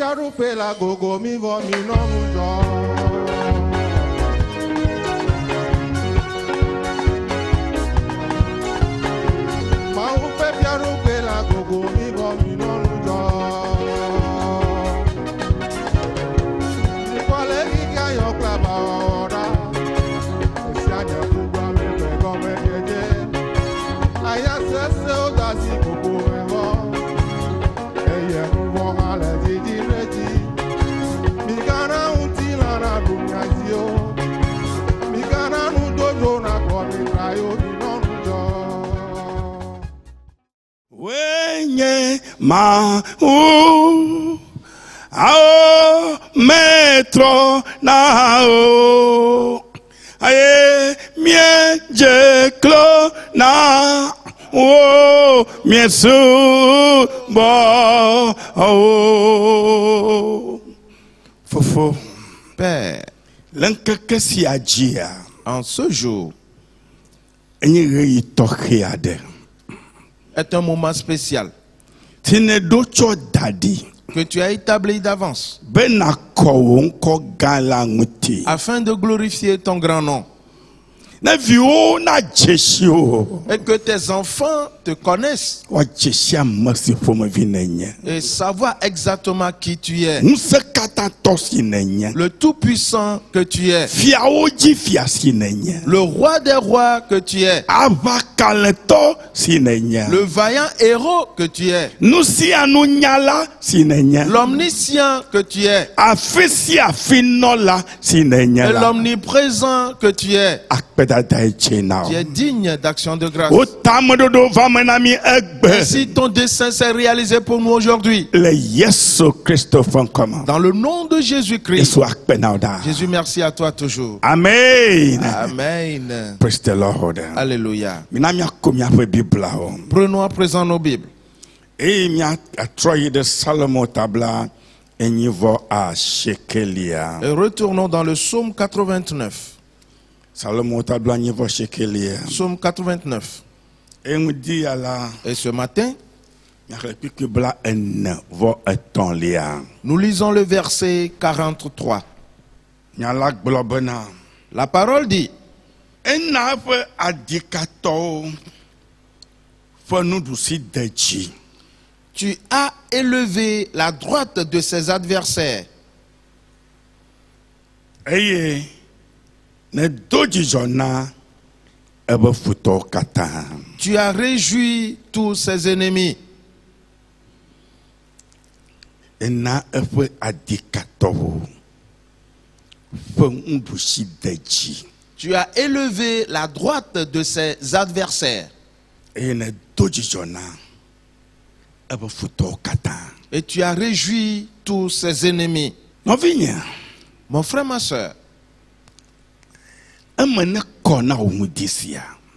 piaru pela gogo mi vo mi non jo. Ma ou ao metro na o aye mie je klo na o mie su bo o fofo Père, l'enkeke si ajia en ce jour enyi reyi tokiade est un moment spécial que tu as établi d'avance afin de glorifier ton grand nom et que tes enfants te connaissent et savoir exactement qui tu es, le tout-puissant que tu es, le roi des rois que tu es, le vaillant héros que tu es, l'omniscient que tu es, et l'omniprésent que tu es. Tu es digne d'action de grâce. Et si ton dessein s'est réalisé pour nous aujourd'hui, dans le nom de Jésus-Christ, Jésus, merci à toi toujours. Amen. Amen. Praise the Lord. Alléluia. Prenons à présent nos Bibles. Et retournons dans le psaume 89. Psaume 89. Et ce matin, nous lisons le verset 43. La parole dit: tu as élevé la droite de ses adversaires. Tu as réjoui tous ses ennemis. Tu as élevé la droite de ses adversaires. Et tu as réjoui tous ses ennemis. Mon frère, ma soeur,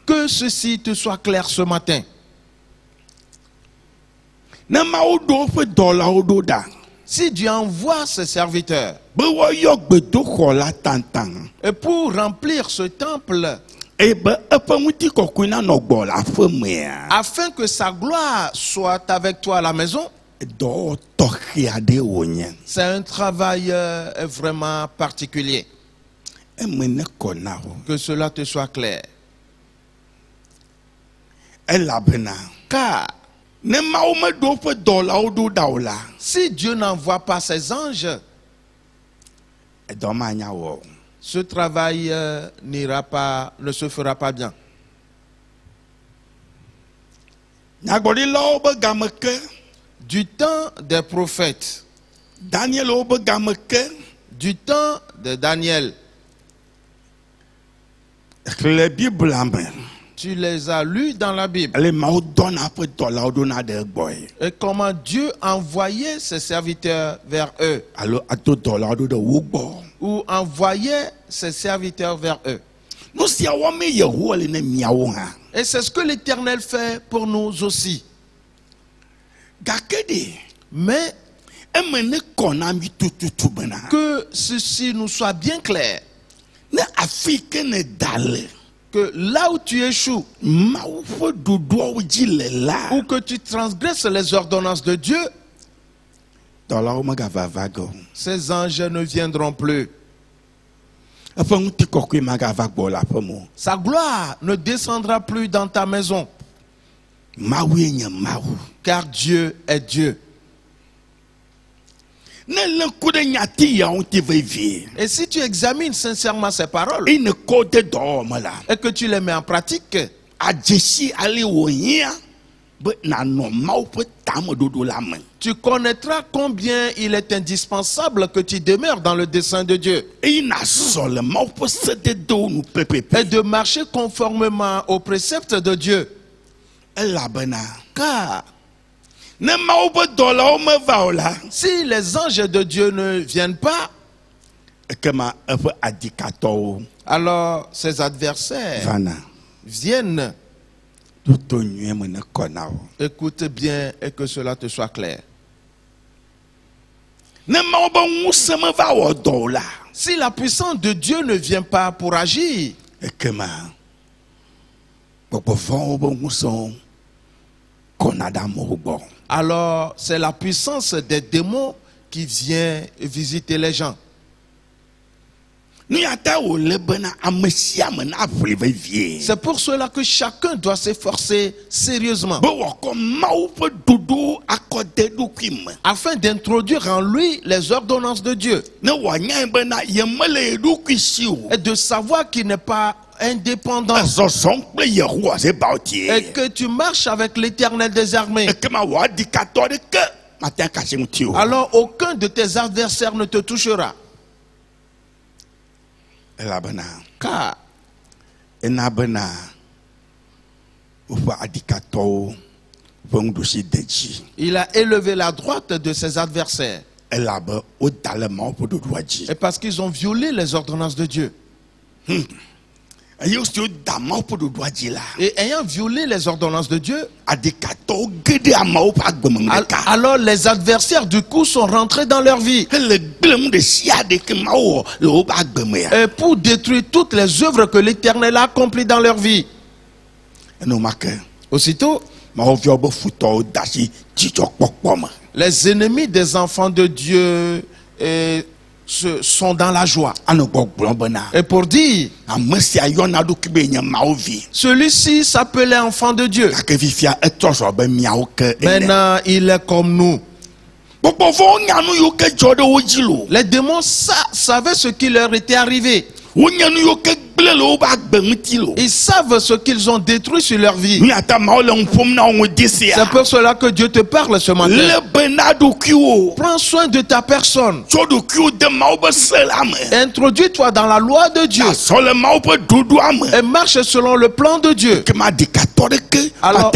que ceci te soit clair ce matin. Si Dieu envoie ses serviteurs et pour remplir ce temple, afin que sa gloire soit avec toi à la maison, c'est un travail vraiment particulier. Que cela te soit clair. Car si Dieu n'envoie pas ses anges, ce travail ne se fera pas bien. Du temps des prophètes, du temps de Daniel, tu les as lus dans la Bible. Et comment Dieu envoyait ses serviteurs vers eux. Ou envoyait ses serviteurs vers eux. Et c'est ce que l'Éternel fait pour nous aussi. Mais que ceci nous soit bien clair. Que là où tu échoues, ou que tu transgresses les ordonnances de Dieu, Ces anges ne viendront plus. Sa gloire ne descendra plus dans ta maison. Car Dieu est Dieu. Et si tu examines sincèrement ces paroles et que tu les mets en pratique, tu connaîtras combien il est indispensable que tu demeures dans le dessein de Dieu et de marcher conformément aux préceptes de Dieu. Car si les anges de Dieu ne viennent pas, alors ses adversaires viennent. Écoute bien et que cela te soit clair. Si la puissance de Dieu ne vient pas pour agir, alors c'est la puissance des démons qui vient visiter les gens. C'est pour cela que chacun doit s'efforcer sérieusement afin d'introduire en lui les ordonnances de Dieu et de savoir qu'il n'est pas indépendant et que tu marches avec l'Éternel des armées. Alors aucun de tes adversaires ne te touchera. Car il a élevé la droite de ses adversaires. Et parce qu'ils ont violé les ordonnances de Dieu. Et ayant violé les ordonnances de Dieu, alors les adversaires du coup sont rentrés dans leur vie et pour détruire toutes les œuvres que l'Éternel a accomplies dans leur vie. Aussitôt, les ennemis des enfants de Dieu sont dans la joie. Et pour dire, celui-ci s'appelait enfant de Dieu. Maintenant, il est comme nous. Les démons savaient ce qui leur était arrivé. Ils savent ce qu'ils ont détruit sur leur vie. C'est pour cela que Dieu te parle ce matin. Prends soin de ta personne. Introduis-toi dans la loi de Dieu et marche selon le plan de Dieu. Alors,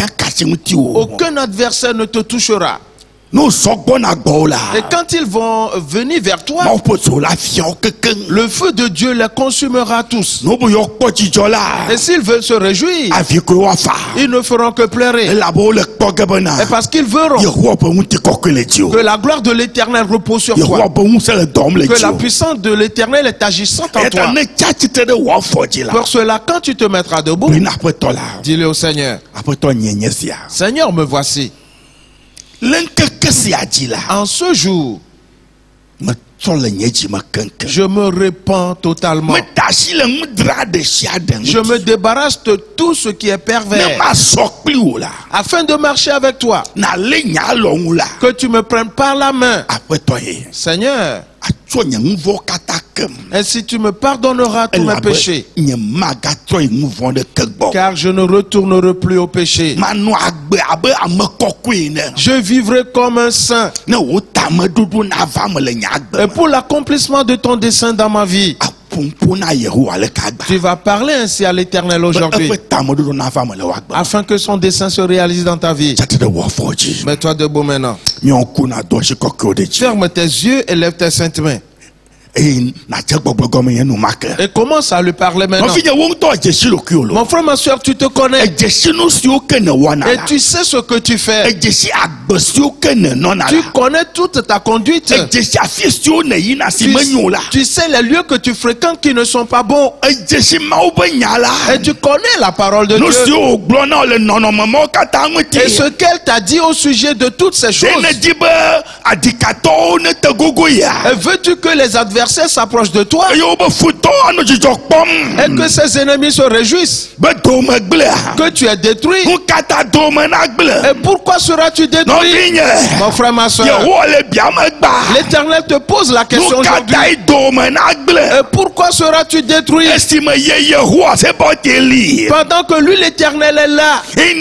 aucun adversaire ne te touchera. Et quand ils vont venir vers toi, le feu de Dieu les consumera tous. Et s'ils veulent se réjouir, ils ne feront que pleurer. Et parce qu'ils verront que la gloire de l'Éternel repose sur toi, que la puissance de l'Éternel est agissante en toi. Pour cela, quand tu te mettras debout, dis-le au Seigneur: Seigneur, me voici. En ce jour, je me répands totalement. Je me débarrasse de tout ce qui est pervers afin de marcher avec toi. Que tu me prennes par la main, Seigneur. Et si tu me pardonneras tous mes péchés, car je ne retournerai plus au péché, je vivrai comme un saint. Et pour l'accomplissement de ton dessein dans ma vie, tu vas parler ainsi à l'Éternel aujourd'hui, afin que son dessein se réalise dans ta vie. Mets-toi debout maintenant. Ferme tes yeux et lève tes saintes mains. Et commence à lui parler maintenant. Mon frère, ma soeur, tu te connais. Et tu sais ce que tu fais. Tu connais toute ta conduite. Tu sais les lieux que tu fréquentes qui ne sont pas bons. Et tu connais la parole de Dieu. Et ce qu'elle t'a dit au sujet de toutes ces choses. Et veux-tu que les adversaires s'approchent de toi et que ses ennemis se réjouissent que tu es détruit? Et pourquoi seras-tu détruit? Mon frère, ma soeur, l'Éternel te pose la question aujourd'hui. Et pourquoi seras-tu détruit? Pendant que lui, l'Éternel, est là et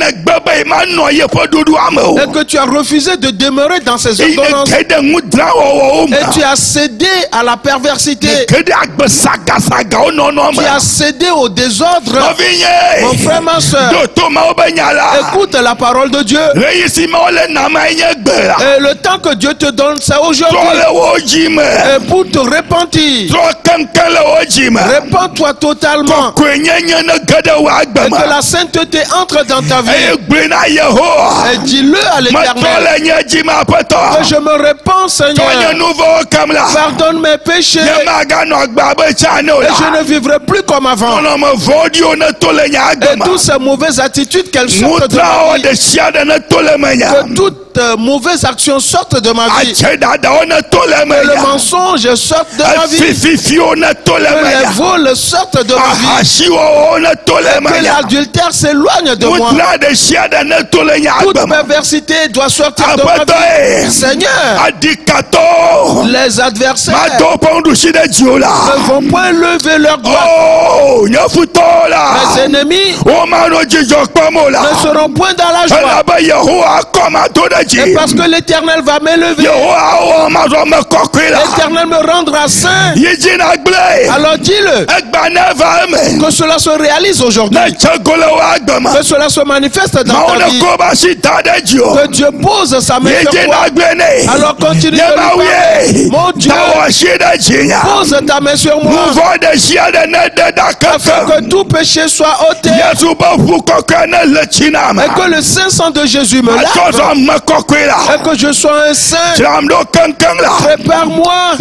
que tu as refusé de demeurer dans ses ordonnances et tu as cédé à la perversité, tu as cédé au désordre. Mon frère, ma soeur, écoute la parole de Dieu. Et le temps que Dieu te donne, c'est aujourd'hui. Et pour te repentir, répands-toi totalement et que la sainteté entre dans ta vie. Et dis-le à l'Éternel que je me répands, Seigneur. Pardonne mes péchés et je ne vivrai plus comme avant. Et toutes ces mauvaises attitudes qu'elles sortent de ma vie, que toutes mauvaises actions sortent de ma vie, que le mensonge sorte de ma vie, que les vols sortent de ma vie, que l'adultère s'éloigne de moi. Toute perversité doit sortir de ma vie. Seigneur, les adversaires ne vont point lever leur droite. Les ennemis ne seront point dans la joie. Et parce que l'Éternel va m'élever, l'Éternel me rendra saint. Alors dis-le, que cela se réalise aujourd'hui, que cela se manifeste dans ta vie, que Dieu pose sa main sur toi. Alors continue de lui parler. Mon Dieu, pose ta main sur moi afin que tout péché soit ôté et que le saint sang de Jésus me lave et que je sois un saint. Prépare-moi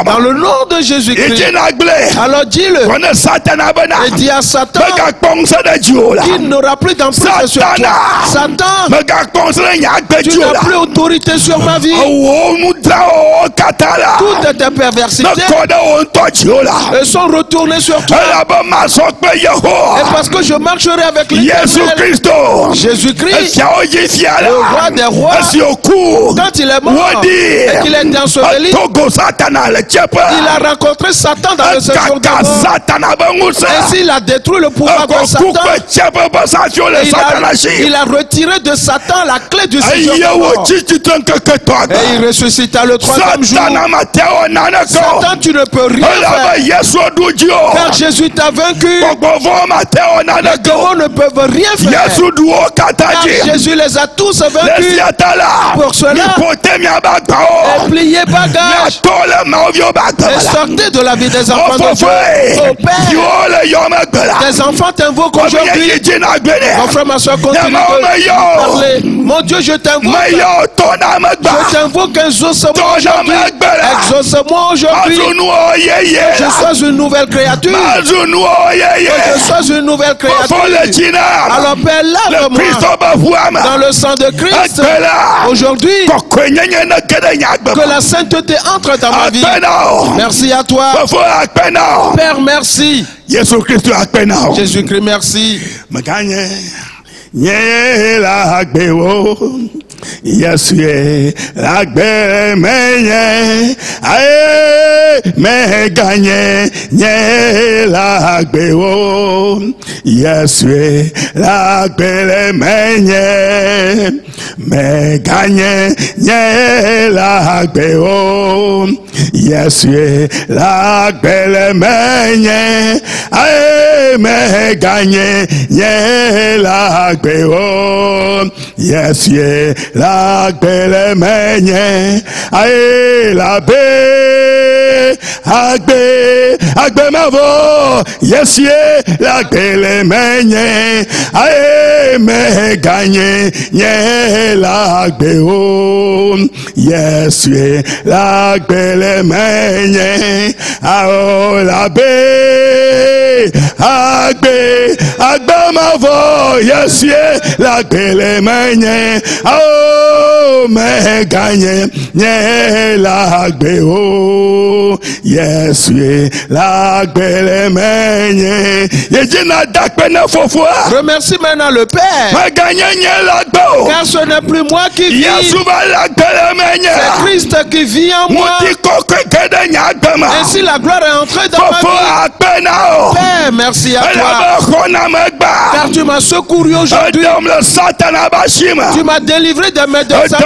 dans le nom de Jésus-Christ. Alors dis-le et dis à Satan qu'il n'aura plus d'emprise sur toi. Satan, tu n'as plus autorité sur ma vie. Toutes tes perversités sont retournées sur toi. Et parce que je marcherai avec l'Éternel, Jésus-Christ, le roi des rois, quand il est mort et qu'il est enseveli, il a rencontré Satan dans le séjour des morts. Ainsi il a détruit le pouvoir de Satan. Il a retiré de Satan la clé du séjour des morts. Et il ressuscita le troisième jour. Satan, tu ne peux rien faire, car Jésus t'a vaincu. Les démons ne peuvent rien faire, car Jésus les a tous vaincus. Pour cela, pliez bagage et sortez de la vie des enfants de Dieu. Oh Père, tes enfants t'invoquent aujourd'hui. Mon frère, ma soeur, continue de parler. Mon Dieu, je t'invoque. Je t'invoque, exauce-moi aujourd'hui. Exauce-moi aujourd'hui. Que je sois une nouvelle créature. Que je sois une nouvelle créature. Alors Père, lave-moi dans le sang de Christ. Aujourd'hui, que la sainteté entre dans ma vie. Merci à toi. Père, merci. Jésus-Christ, merci. Yesu la gbere menye aye me ganye nye la gbewo Yesu la gbere menye me ganye nye la gbewo Yesu la gbere menye aye me ganye nye la gbewo Yesu la gbele menye aye la be agbe mavo Yesu la gbele menye aye me ganye nye la gbe o Yesu la gbele menye ao la be agbe mavo Yesu la gbele menye oh me gagné nye la gbe o Yesu la gbe le menye ye jina dakpe na fofo. Remercie maintenant le Père. Me gagné nye la gbe o. Car ce n'est plus moi qui vis. Yesu va la gbe le menye. C'est Christ qui vit en moi. Ainsi la gloire est entrée dans ma vie. Père, merci à toi. Car tu m'as secouru aujourd'hui. Tu m'as délivré des mains de Satan.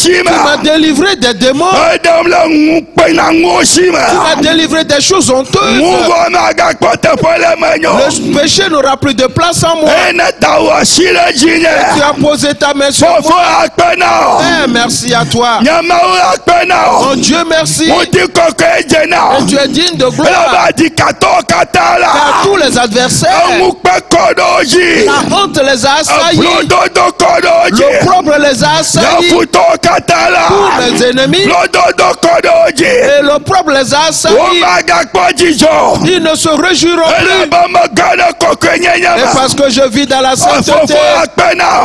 Tu m'as délivré des démons. Tu m'as délivré des choses honteuses. Le péché n'aura plus de place en moi. Et tu as posé ta main sur moi. Père, merci à toi. Mon Dieu, merci. Et tu es digne de gloire. Car tous les adversaires, la honte les a assaillis. L'opprobre les a assaillis. Tous mes ennemis, et l'opprobre les a assaillis. Ils ne se réjouiront plus. Et parce que je vis dans la sainteté.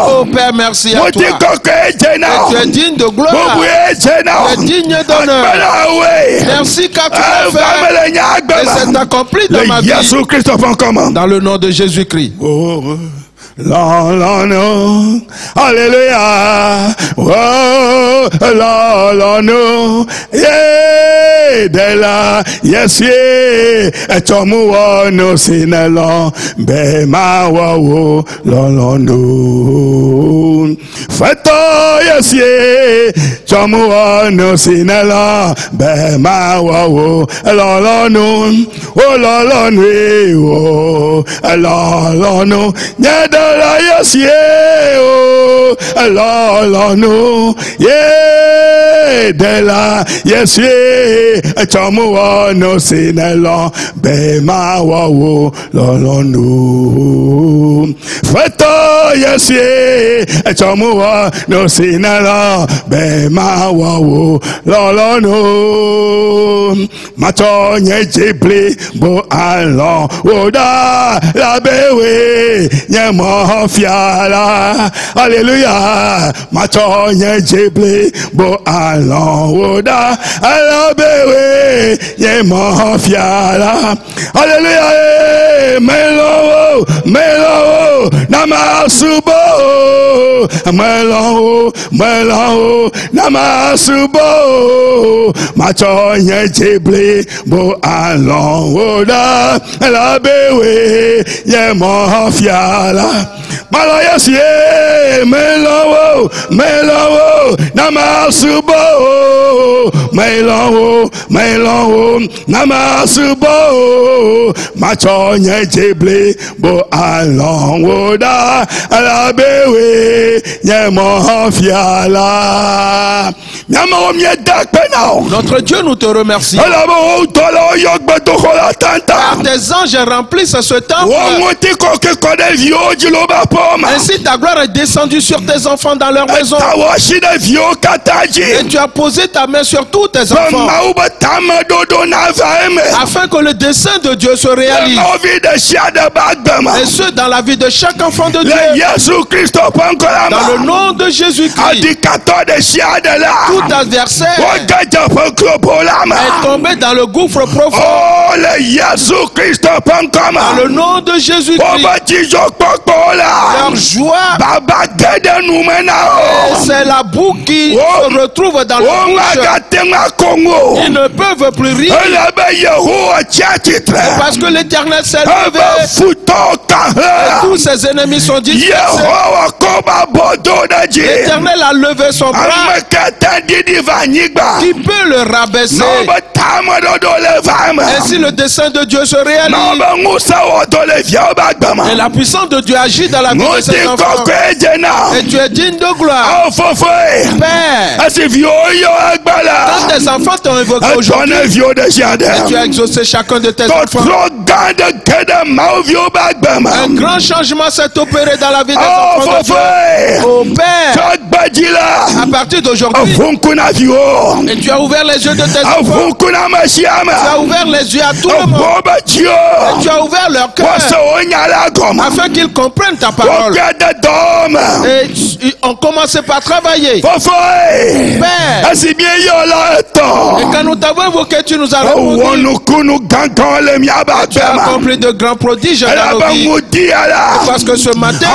Oh Père, merci à toi. Et tu es digne de gloire. Tu es digne d'honneur. Merci car tu l'as fait. Et c'est accompli dans ma vie. Dans le nom de Jésus-Christ. Alléluia. Oh, no. Yeah, de la yes, yeah. Etomu no sinelo. Be ma wo no. Fato yes, yeah. Etomu no sinelo. Be ma wo no. Oh, no. La yes yeah oh la no yeah de la yes yeah chomu no sinelo be ma wo lo no fato yes yeah chomu no sinelo be ma wo lo no mato nye jible bo alon oda la bewe nye mo fiala alléluia macho nye jeble bo alon woda alabewe nye mo fiala alléluia melo namasubo melo namasubo macho nye jeble bo alon woda alabewe nye mo fiala Malayas ye melo namasubo melo namasubo macho nye jeble bo alon woda alabewe nye mo fiala. Notre Dieu, nous te remercions. Car tes anges remplissent ce temple. Ainsi ta gloire est descendue sur tes enfants dans leur maison. Et tu as posé ta main sur tous tes enfants. Afin que le dessein de Dieu se réalise. Et ce dans la vie de chaque enfant de Dieu. Dans le nom de Jésus-Christ. Tout adversaire est tombé dans le gouffre profond. Dans le nom de Jésus-Christ. Leur joie, c'est la boue qui se retrouve dans leur bouche. Ils ne peuvent plus rire. Parce que l'Éternel s'est levé. Et tous ses ennemis sont dispersés. L'Éternel a levé son bras. Qui peut le rabaisser? Ainsi le dessein de Dieu se réalise. Et la puissance de Dieu agit dans la vie de ses enfants. Et tu es digne de gloire. Père, quand tes enfants t'ont évoqué aujourd'hui, et tu as exaucé chacun de tes enfants, un grand changement s'est opéré dans la vie des enfants de Dieu. Oh Père, à partir d'aujourd'hui, et tu as ouvert les yeux de tes enfants, tu as ouvert les yeux à tout le monde, et tu as ouvert leur cœur, afin qu'ils comprennent ta parole. Et on commençait par travailler. Père, et quand nous t'avons évoqué, tu nous as répondu. Tu as accompli de grands prodiges dans nos vies. Parce que ce matin,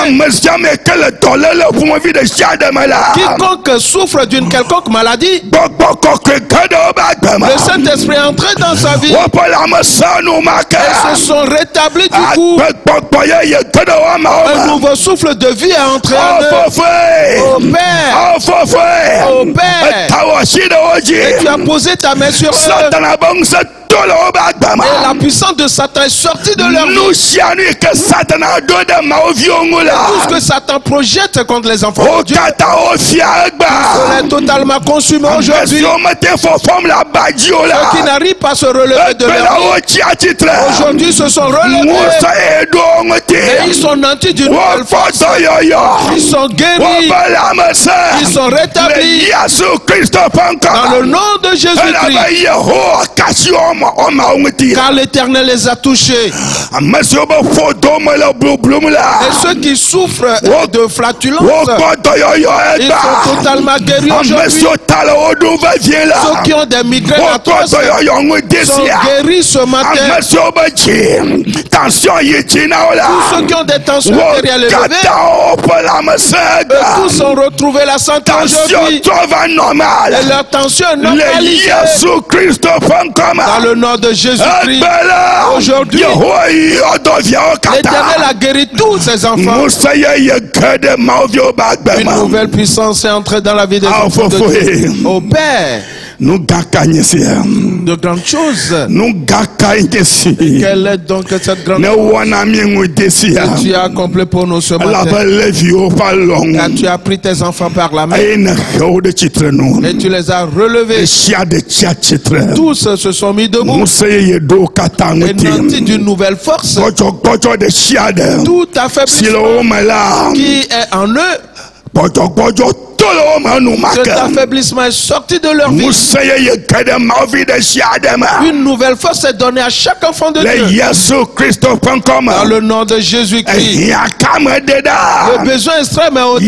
quiconque souffre d'une quelconque maladie, le Saint-Esprit est entré dans sa vie et se sont rétablis du coup. Un nouveau souffle de vie est entré en eux. Au Père, au Père, et tu as posé ta main sur eux. Et la puissance de Satan est sortie de leur vie. Tout ce que Satan projette contre les enfants de Dieu, cela est totalement consumé aujourd'hui. Ceux qui n'arrivent pas à se relever de leur vie, aujourd'hui se sont relevés. Et ils sont nantis d'une nouvelle force. Ils sont guéris. Ils sont rétablis. Dans le nom de Jésus-Christ. Car l'Éternel les a touchés. Et ceux qui souffrent de flatulence, ils sont totalement guéris aujourd'hui. Ceux qui ont des migraines atroces sont guéris ce matin. Tous ceux qui ont des tensions artérielles élevées, tous ont retrouvé la santé aujourd'hui. Et leur tension est normalisée. Dans le nom de Jésus-Christ, aujourd'hui, l'Éternel a guéri tous ses enfants. Une nouvelle puissance est entrée dans la vie des enfants de Dieu. Au Père, de grandes choses. Quelle est donc cette grande chose que tu as accompli pour nous ce matin? Car tu as pris tes enfants par la main et tu les as relevés. Tous se sont mis debout et nantis d'une nouvelle force. Tout affaiblissement qui est en eux, cet affaiblissement est sorti de leur vie. Une nouvelle force est donnée à chaque enfant de Dieu. Dans le nom de Jésus-Christ. Le besoin extrême est ôté.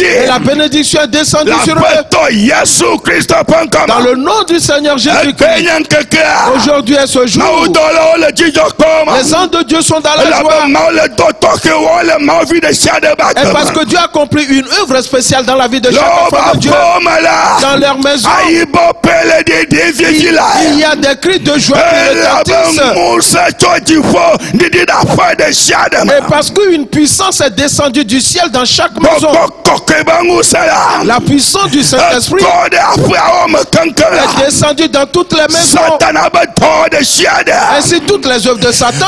Et la bénédiction est descendue sur eux. Dans le nom du Seigneur Jésus-Christ. Aujourd'hui est ce jour. Les anges de Dieu sont dans la joie. Et parce que Dieu a accompli une œuvre spéciale dans la vie de chaque enfant de Dieu, dans leur maison, il y a des cris de joie qui retentissent. Et parce qu'une puissance est descendue du ciel dans chaque maison, la puissance du Saint-Esprit est descendue dans toutes les maisons. Ainsi toutes les œuvres de Satan,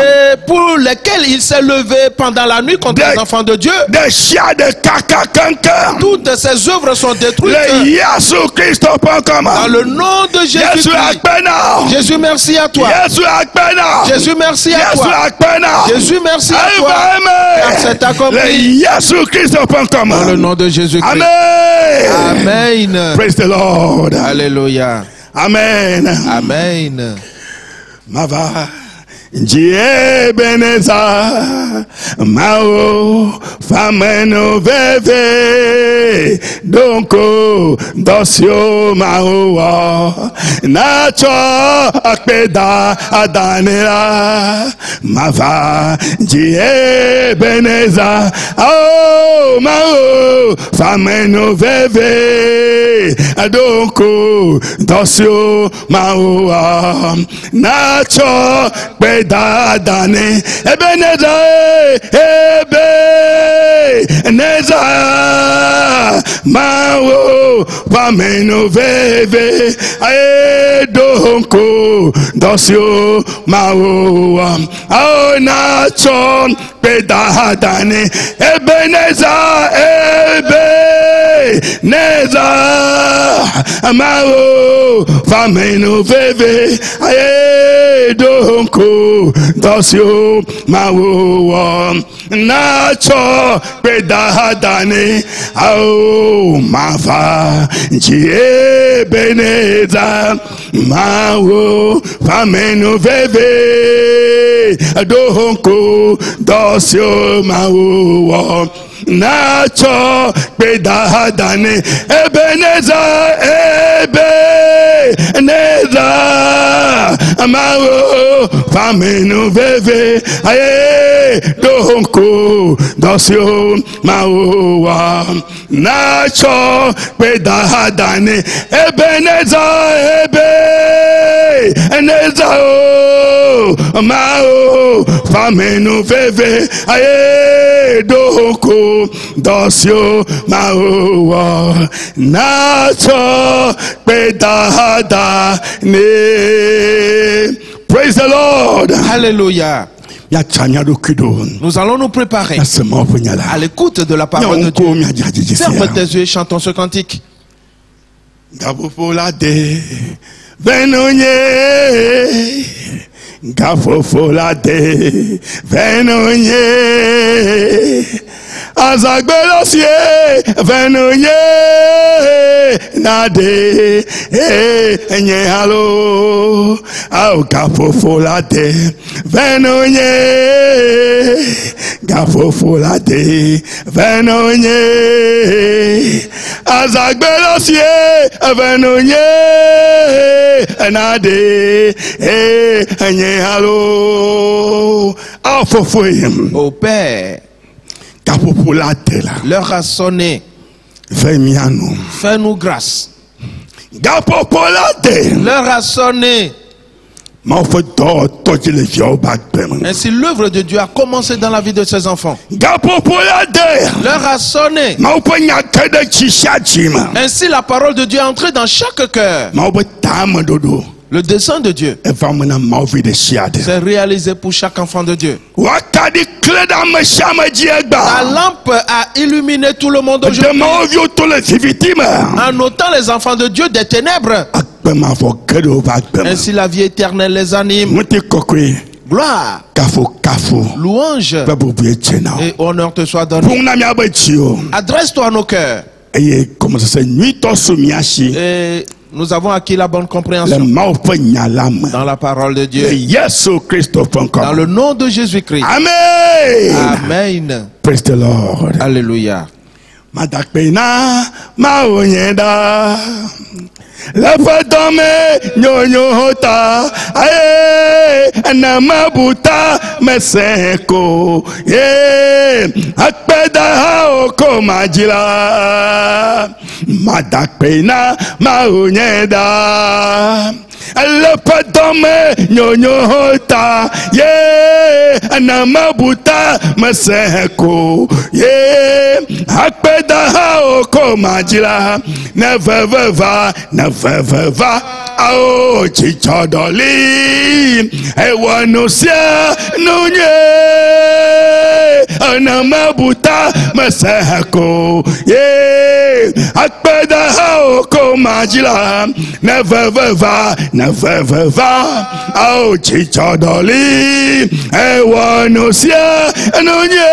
et pour lesquelles il s'est levé pendant la nuit contre les enfants de Dieu, toutes ces œuvres sont détruites. Dans le nom de Jésus-Christ. Jésus, merci à toi. Jésus, merci à toi. Jésus, merci à toi. Car c'est accompli. Dans le nom de Jésus-Christ. Amen. Praise the Lord. Alléluia. Amen. Amen. Mava. Beneza Mao Fameno Veve Donko Dosio Mao Nacho Akpeda Adanela Mava Beneza Oh Mao Fameno Veve Donko Dosio Mao Nacho Dadane Ebeneza Ebeneza Mao Pameno Veve Aedonko Dosio Mao Aonachon Pedadane Ebeneza Ebeneza Mao Pameno Veve Aedonko Dosio Mao nacho pedahadane au mava jie beneza mawo famenu veve dohonko dosio mawo nacho pedahadane ebeneza ebeneza mawo famenu veve aye dohonko dosio mawo nacho pedahadane ebeneza ebeneza mawo famenu veve aye dohonko dosio mawo nacho pedahadane. Praise the Lord. Alléluia. Nous allons nous préparer à l'écoute de la parole de Dieu. Ferme tes yeux et chantons ce cantique. Azagbelosie venonye nade enye halo au gafofolade venonye gafofolade venonye Azagbelosie venonye nade enye halo au fofoyem au Père. L'heure a sonné. Fais-nous grâce. L'heure a sonné. Ainsi l'œuvre de Dieu a commencé dans la vie de ses enfants. L'heure a sonné. Ainsi la parole de Dieu est entrée dans chaque cœur. Le dessein de Dieu c'est réalisé pour chaque enfant de Dieu. La lampe a illuminé tout le monde aujourd'hui. En notant les enfants de Dieu des ténèbres. Ainsi la vie éternelle les anime. Gloire, louange et honneur te soit donné. Adresse-toi à nos cœurs. Et nous avons acquis la bonne compréhension dans la parole de Dieu. Dans le nom de Jésus-Christ. Amen. Amen. Praise the Lord. Alléluia. La fadome nyonyota aye anamabuta meseko ye akpeda hao komajila madakpena maonyeda la fadome nyonyota ye anamabuta meseko ye akpeda hao komajila never Vava ao chichodoli ewanusia nunye anamabuta masako ye akpeda hao komajila never Vava ao chichodoli ewanusia nunye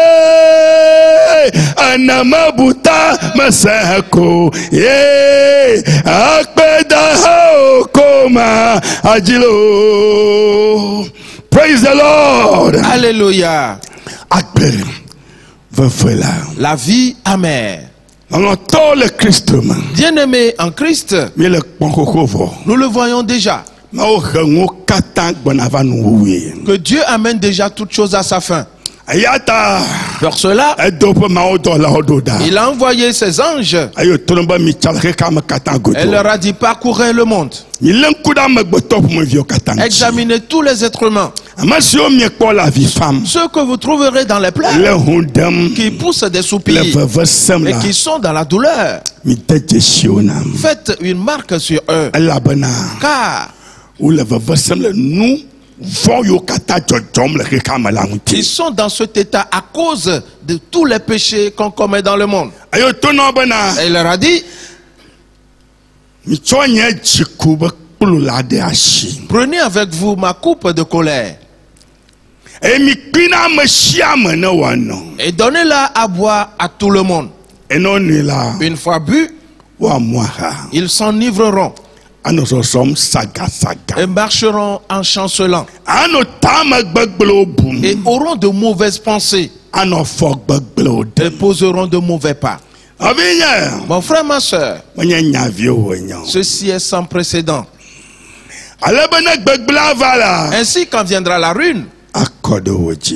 anamabuta masako ye akpeda hao koma ajilo. Praise the Lord. Alléluia. La vie amère. Bien-aimé en Christ, nous le voyons déjà. Que Dieu amène déjà toutes choses à sa fin. Pour cela, il a envoyé ses anges. Elle leur a dit parcourez le monde. Examinez tous les êtres humains. Ceux que vous trouverez dans les pleurs, qui poussent des soupirs et qui sont dans la douleur. Faites une marque sur eux. Car ils sont dans cet état à cause de tous les péchés qu'on commet dans le monde. Et il leur a dit prenez avec vous ma coupe de colère. Et donnez-la à boire à tout le monde. Une fois bu, ils s'enivreront et marcheront en chancelant et auront de mauvaises pensées et poseront de mauvais pas. Mon frère, ma soeur, ceci est sans précédent. Ainsi, quand viendra la ruine,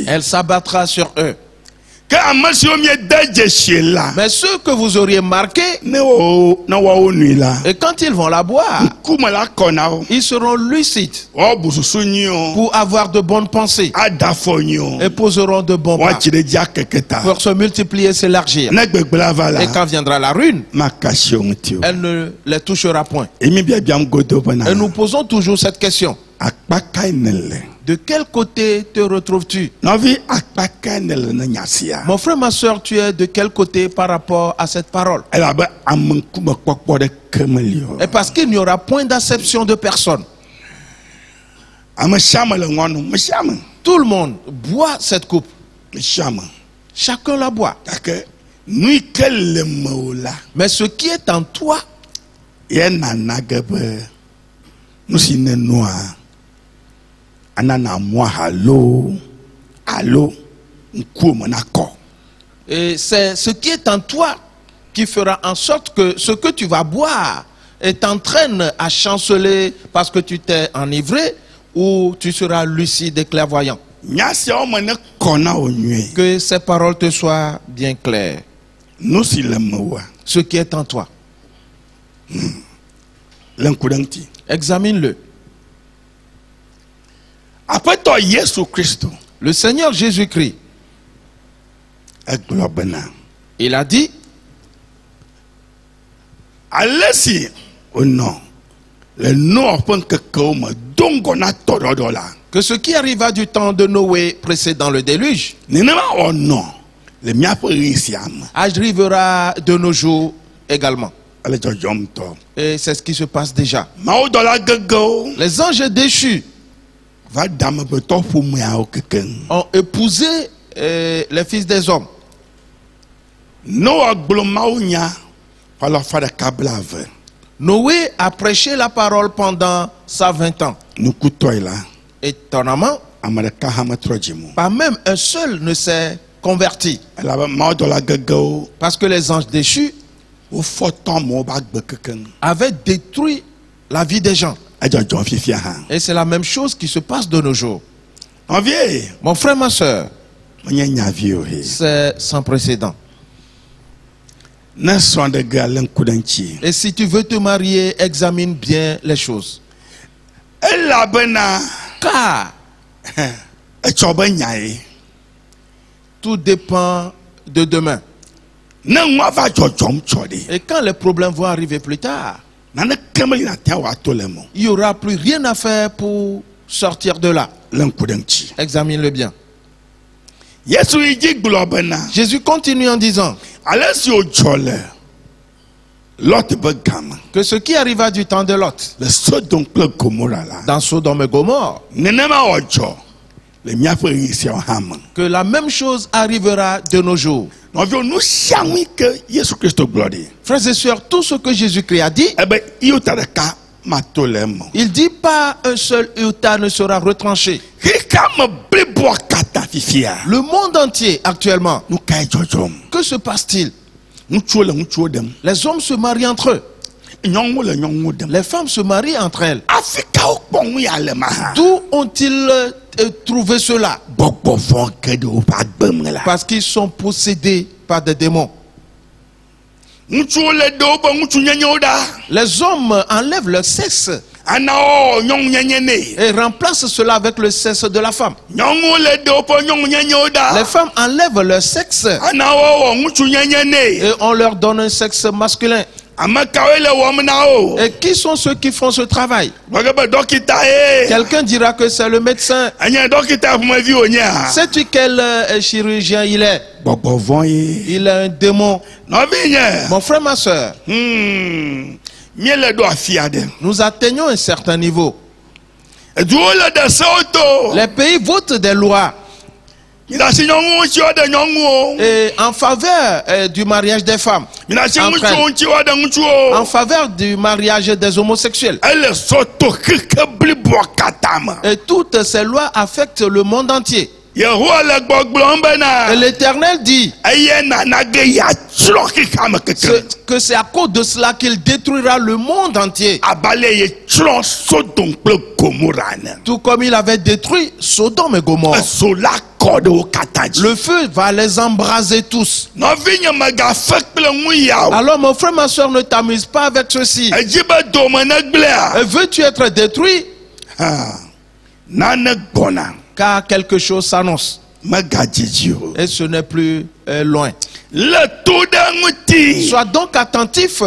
elle s'abattra sur eux. Mais ceux que vous auriez marqués, et quand ils vont la boire, ils seront lucides pour avoir de bonnes pensées et poseront de bons pas pour se multiplier et s'élargir. Et quand viendra la ruine, elle ne les touchera point. Et nous posons toujours cette question. De quel côté te retrouves-tu? Mon frère, ma soeur, tu es de quel côté par rapport à cette parole? Et parce qu'il n'y aura point d'acception de personne. Tout le monde boit cette coupe. Chacun la boit. Mais ce qui est en toi, et c'est ce qui est en toi qui fera en sorte que ce que tu vas boire t'entraîne à chanceler parce que tu t'es enivré, ou tu seras lucide et clairvoyant. Que ces paroles te soient bien claires. Ce qui est en toi. Examine-le. Le Seigneur Jésus-Christ, il a dit, que ce qui arriva du temps de Noé précédant le déluge arrivera de nos jours également. Et c'est ce qui se passe déjà. Les anges déchus ont épousé les fils des hommes. Noé a prêché la parole pendant 120 ans. Étonnamment, pas même un seul ne s'est converti. Parce que les anges déchus avaient détruit la vie des gens. Et c'est la même chose qui se passe de nos jours. Mon frère, ma soeur, c'est sans précédent. Et si tu veux te marier, examine bien les choses. Car tout dépend de demain. Et quand les problèmes vont arriver plus tard, il n'y aura plus rien à faire pour sortir de là. Examine-le bien. Jésus continue en disant que ce qui arriva du temps de Lot dans Sodome et Gomorrhe, que la même chose arrivera de nos jours. Frères et sœurs, tout ce que Jésus-Christ a dit, il dit pas un seul iota ne sera retranché. Le monde entier actuellement, que se passe-t-il? Les hommes se marient entre eux. Les femmes se marient entre elles. D'où ont-ils trouvé cela? Parce qu'ils sont possédés par des démons. Les hommes enlèvent leur sexe et remplacent cela avec le sexe de la femme. Les femmes enlèvent leur sexe et on leur donne un sexe masculin. Et qui sont ceux qui font ce travail? Quelqu'un dira que c'est le médecin. Sais-tu quel chirurgien il est? Il est un démon. Mon frère, ma soeur, nous atteignons un certain niveau. Les pays votent des lois Et en faveur du mariage des femmes, en faveur du mariage des homosexuels. Et toutes ces lois affectent le monde entier. Et l'Éternel dit que c'est à cause de cela qu'il détruira le monde entier. Tout comme il avait détruit Sodome et Gomorrhe. Le feu va les embraser tous. Alors mon frère, ma soeur, ne t'amuse pas avec ceci. Veux-tu être détruit? Car quelque chose s'annonce. Et ce n'est plus loin. Sois donc attentif.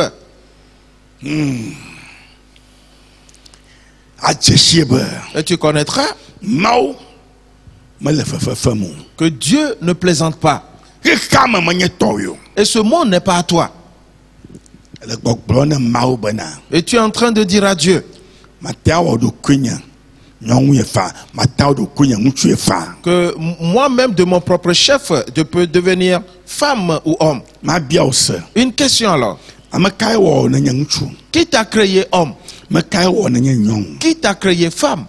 Et tu connaîtras que Dieu ne plaisante pas. Et ce monde n'est pas à toi. Et tu es en train de dire à Dieu que moi-même de mon propre chef, je peux devenir femme ou homme. Une question alors. Qui t'a créé homme? Qui t'a créé femme?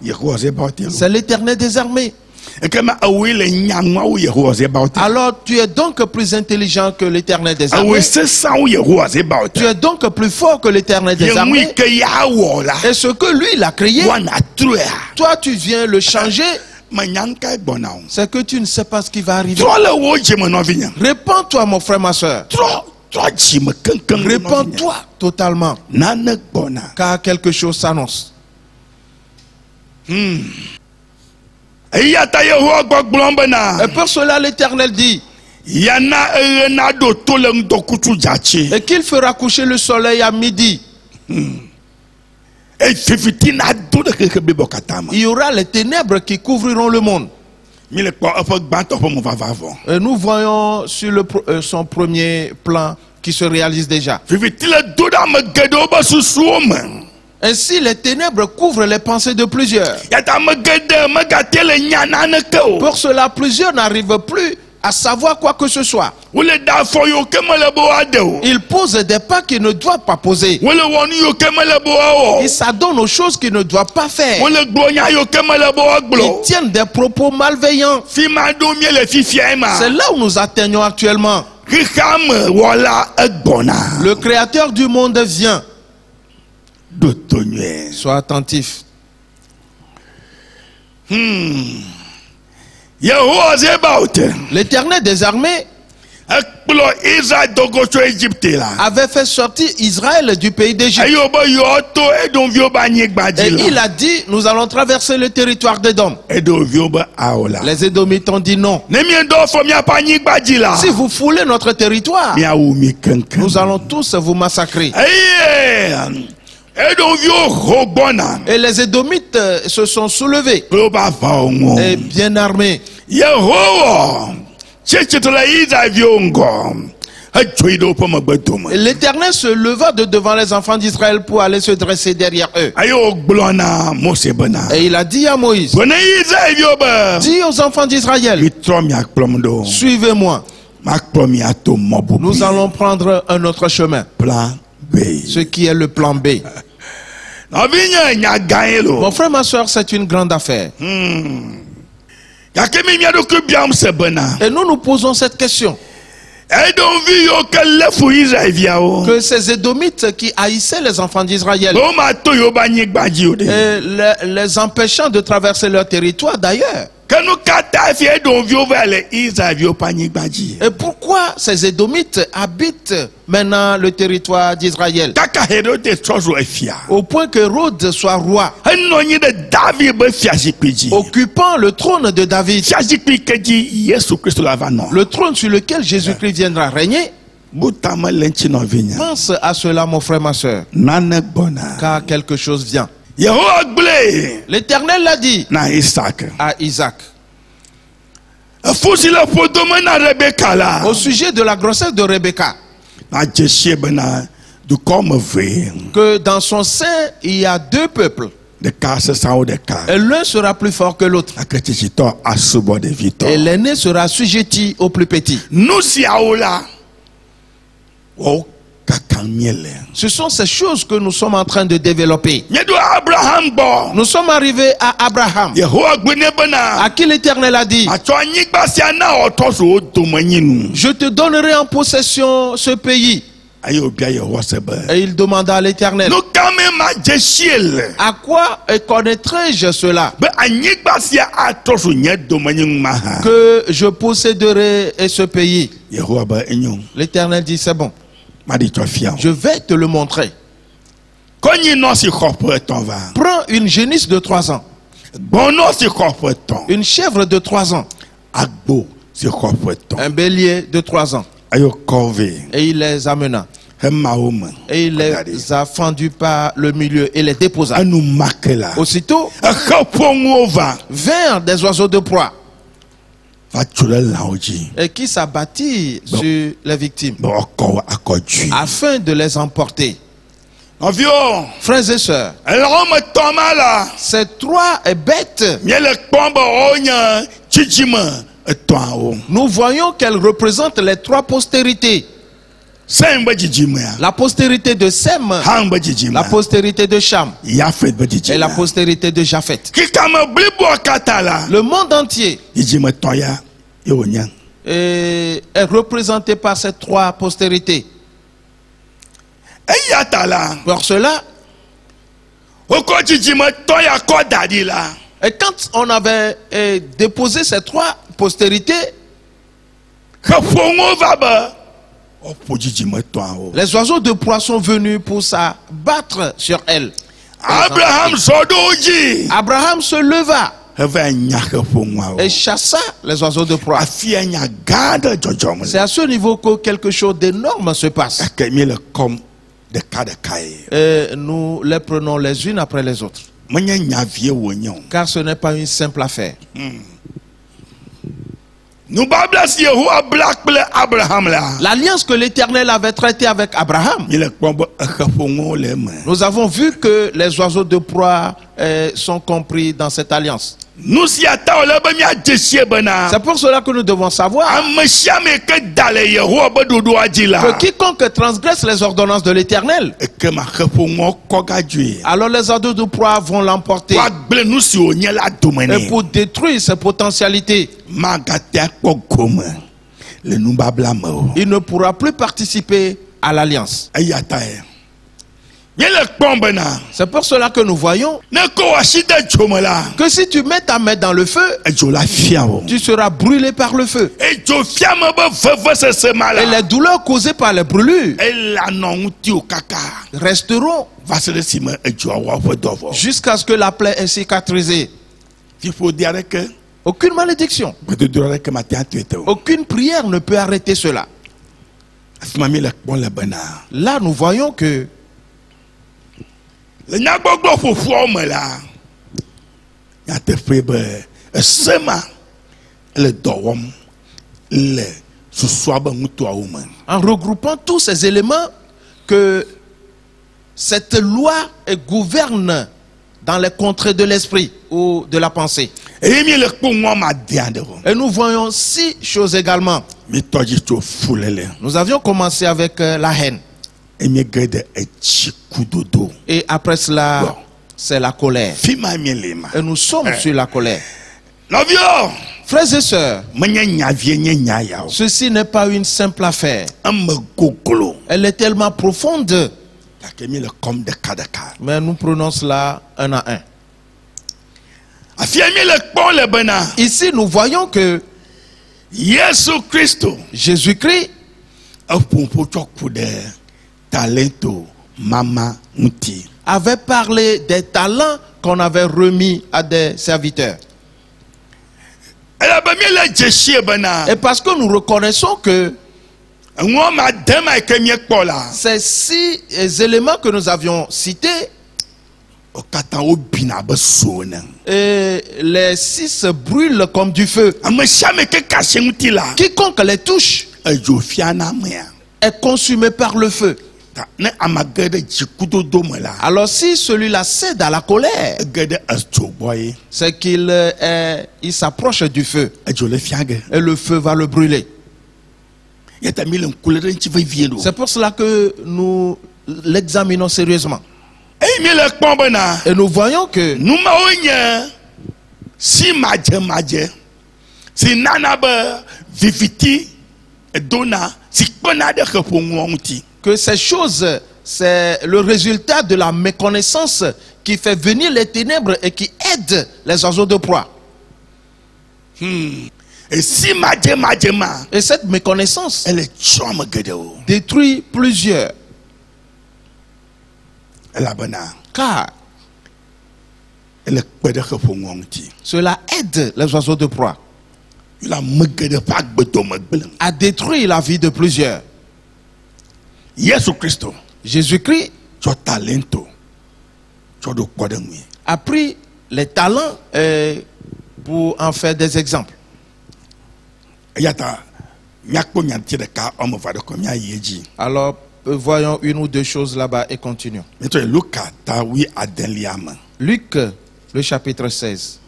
C'est l'Éternel des armées. Alors tu es donc plus intelligent que l'Éternel des armées. Tu es donc plus fort que l'Éternel des armées. Et ce que lui il a créé, toi tu viens le changer. C'est que tu ne sais pas ce qui va arriver. Répands-toi mon frère, ma soeur. Répands-toi totalement. Car quelque chose s'annonce. Et pour cela l'Éternel dit et qu'il fera coucher le soleil à midi. Il y aura les ténèbres qui couvriront le monde. Et nous voyons sur son premier plan qui se réalise déjà. Ainsi, les ténèbres couvrent les pensées de plusieurs. Pour cela, plusieurs n'arrivent plus à savoir quoi que ce soit. Ils posent des pas qu'ils ne doivent pas poser. Ils s'adonnent aux choses qu'ils ne doivent pas faire. Ils tiennent des propos malveillants. C'est là où nous atteignons actuellement. Le Créateur du monde vient. Sois attentif. L'Éternel des armées avait fait sortir Israël du pays d'Égypte. Et il a dit, nous allons traverser le territoire d'Édom. Les Édomites ont dit non. Si vous foulez notre territoire, nous allons tous vous massacrer. Et les Édomites se sont soulevés et bien armés. L'Éternel se leva de devant les enfants d'Israël pour aller se dresser derrière eux. Et il a dit à Moïse, dis aux enfants d'Israël, suivez-moi. Nous allons prendre un autre chemin. Ce qui est le plan B. Mon frère, ma soeur, c'est une grande affaire. Et nous nous posons cette question. Que ces Édomites qui haïssaient les enfants d'Israël et les empêchant de traverser leur territoire d'ailleurs. Et pourquoi ces Édomites habitent maintenant le territoire d'Israël? Au point que Hérode soit roi, occupant le trône de David, le trône sur lequel Jésus-Christ viendra régner. Pense à cela, mon frère, ma soeur, car quelque chose vient. L'Éternel l'a dit à Isaac. Au sujet de la grossesse de Rebecca, que dans son sein il y a deux peuples. Et l'un sera plus fort que l'autre. Et l'aîné sera assujetti au plus petit. Ce sont ces choses que nous sommes en train de développer. Nous sommes arrivés à Abraham, à qui l'Éternel a dit: je te donnerai en possession ce pays. Et il demanda à l'Éternel: à quoi connaîtrai-je cela, que je posséderai ce pays? L'Éternel dit: c'est bon, je vais te le montrer. Prends une génisse de 3 ans, une chèvre de 3 ans, un bélier de 3 ans. Et il les amena. Et il les a fendus par le milieu et les déposa. Aussitôt vinrent des oiseaux de proie et qui s'abattirent sur les victimes afin de les emporter. Frères et sœurs, ces 3 bêtes, nous voyons qu'elles représentent les 3 postérités. La postérité de Sem, la postérité de Cham et la postérité de Japheth. Le monde entier est représenté par ces 3 postérités. Pour cela, et quand on avait déposé ces 3 postérités, les oiseaux de proie sont venus pour s'abattre sur elles. Abraham se leva et chassa les oiseaux de proie. C'est à ce niveau que quelque chose d'énorme se passe. Et nous les prenons les unes après les autres. Car ce n'est pas une simple affaire. L'alliance que l'Éternel avait traitée avec Abraham, nous avons vu que les oiseaux de proie sont compris dans cette alliance. C'est pour cela que nous devons savoir que quiconque transgresse les ordonnances de l'Éternel, alors les oiseaux de proie vont l'emporter et pour détruire ses potentialités. Il ne pourra plus participer à l'alliance. C'est pour cela que nous voyons que si tu mets ta main dans le feu, tu seras brûlé par le feu. Et les douleurs causées par les brûlures resteront jusqu'à ce que la plaie est cicatrisée. Aucune malédiction, aucune prière ne peut arrêter cela. Là, nous voyons que en regroupant tous ces éléments, que cette loi gouverne dans les contrées de l'esprit ou de la pensée. Et nous voyons 6 choses également. Nous avions commencé avec la haine. Et après cela, c'est la colère. Et nous sommes sur la colère. Frères et sœurs, ceci n'est pas une simple affaire. Elle est tellement profonde. Mais nous prenons cela un à un. Ici, nous voyons que Jésus-Christ avait parlé des talents qu'on avait remis à des serviteurs. Et parce que nous reconnaissons que ces 6 éléments que nous avions cités, et les 6 brûlent comme du feu. Quiconque les touche est consumé par le feu. Alors si celui-là cède à la colère, c'est qu'il il s'approche du feu. Et le feu va le brûler. C'est pour cela que nous l'examinons sérieusement. Et nous voyons que si nanabe viviti dona si que ces choses, c'est le résultat de la méconnaissance qui fait venir les ténèbres et qui aide les oiseaux de proie. Et si et cette méconnaissance elle est détruit plusieurs. Car cela aide les oiseaux de proie à détruire la vie de plusieurs. Jésus-Christ a pris les talents pour en faire des exemples. Alors, voyons une ou deux choses là-bas et continuons. Luc, le chapitre 16,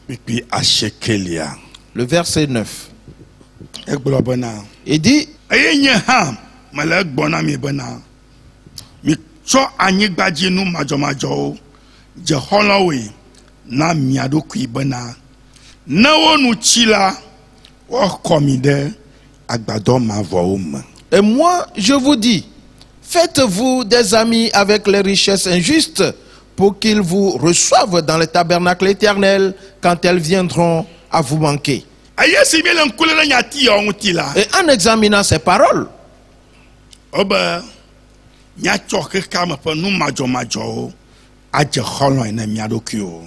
le verset 9. Il dit, et moi je vous dis, faites-vous des amis avec les richesses injustes pour qu'ils vous reçoivent dans le tabernacle éternel quand elles viendront à vous manquer. Et en examinant ces paroles,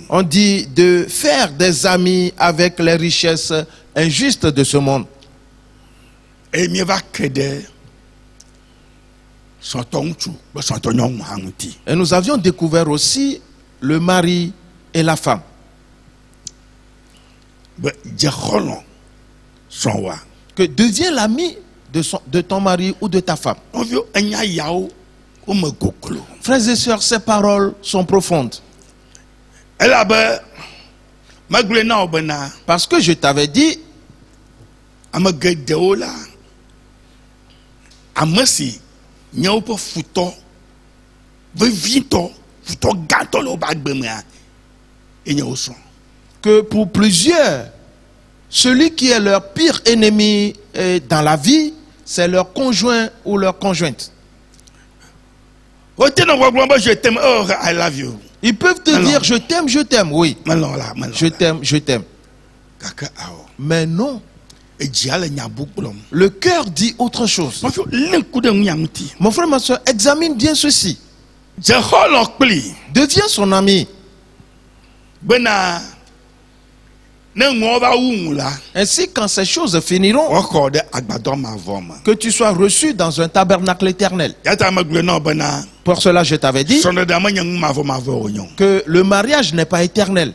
on dit de faire des amis avec les richesses injustes de ce monde. Et nous avions découvert aussi le mari et la femme. Que devient l'ami de ton mari ou de ta femme. Frères et sœurs, ces paroles sont profondes. Parce que je t'avais dit, que pour plusieurs, celui qui est leur pire ennemi dans la vie, c'est leur conjoint ou leur conjointe. Je t'aime, oh, I love you. Ils peuvent te dire je t'aime, oui. Je t'aime. Mais non. Le cœur dit autre chose. Mon frère, ma soeur, examine bien ceci. Deviens son ami. Ainsi, quand ces choses finiront, que tu sois reçu dans un tabernacle éternel. Pour cela, je t'avais dit que le mariage n'est pas éternel.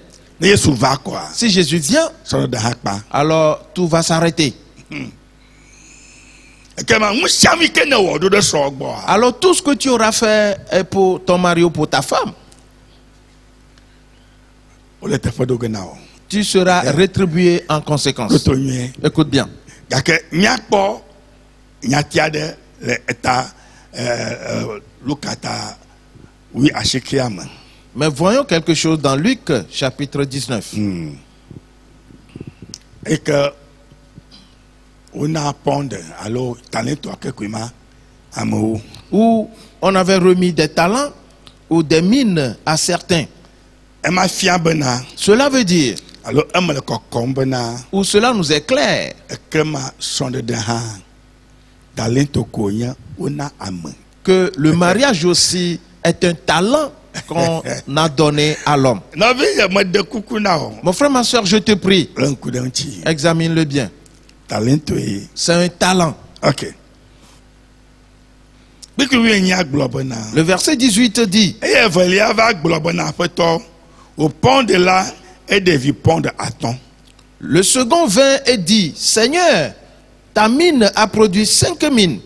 Si Jésus vient, alors tout va s'arrêter. Alors tout ce que tu auras fait est pour ton mari ou pour ta femme, tu seras rétribué en conséquence. Écoute bien. Mais voyons quelque chose dans Luc chapitre 19. Et que on a où on avait remis des talents ou des mines à certains. Cela veut dire, ou cela nous est clair, que le mariage aussi est un talent qu'on a donné à l'homme. Mon frère, ma soeur, je te prie, examine-le bien. C'est un talent. Ok. Le verset 18 dit, le second vint et dit, Seigneur, ta mine a produit 5 mines.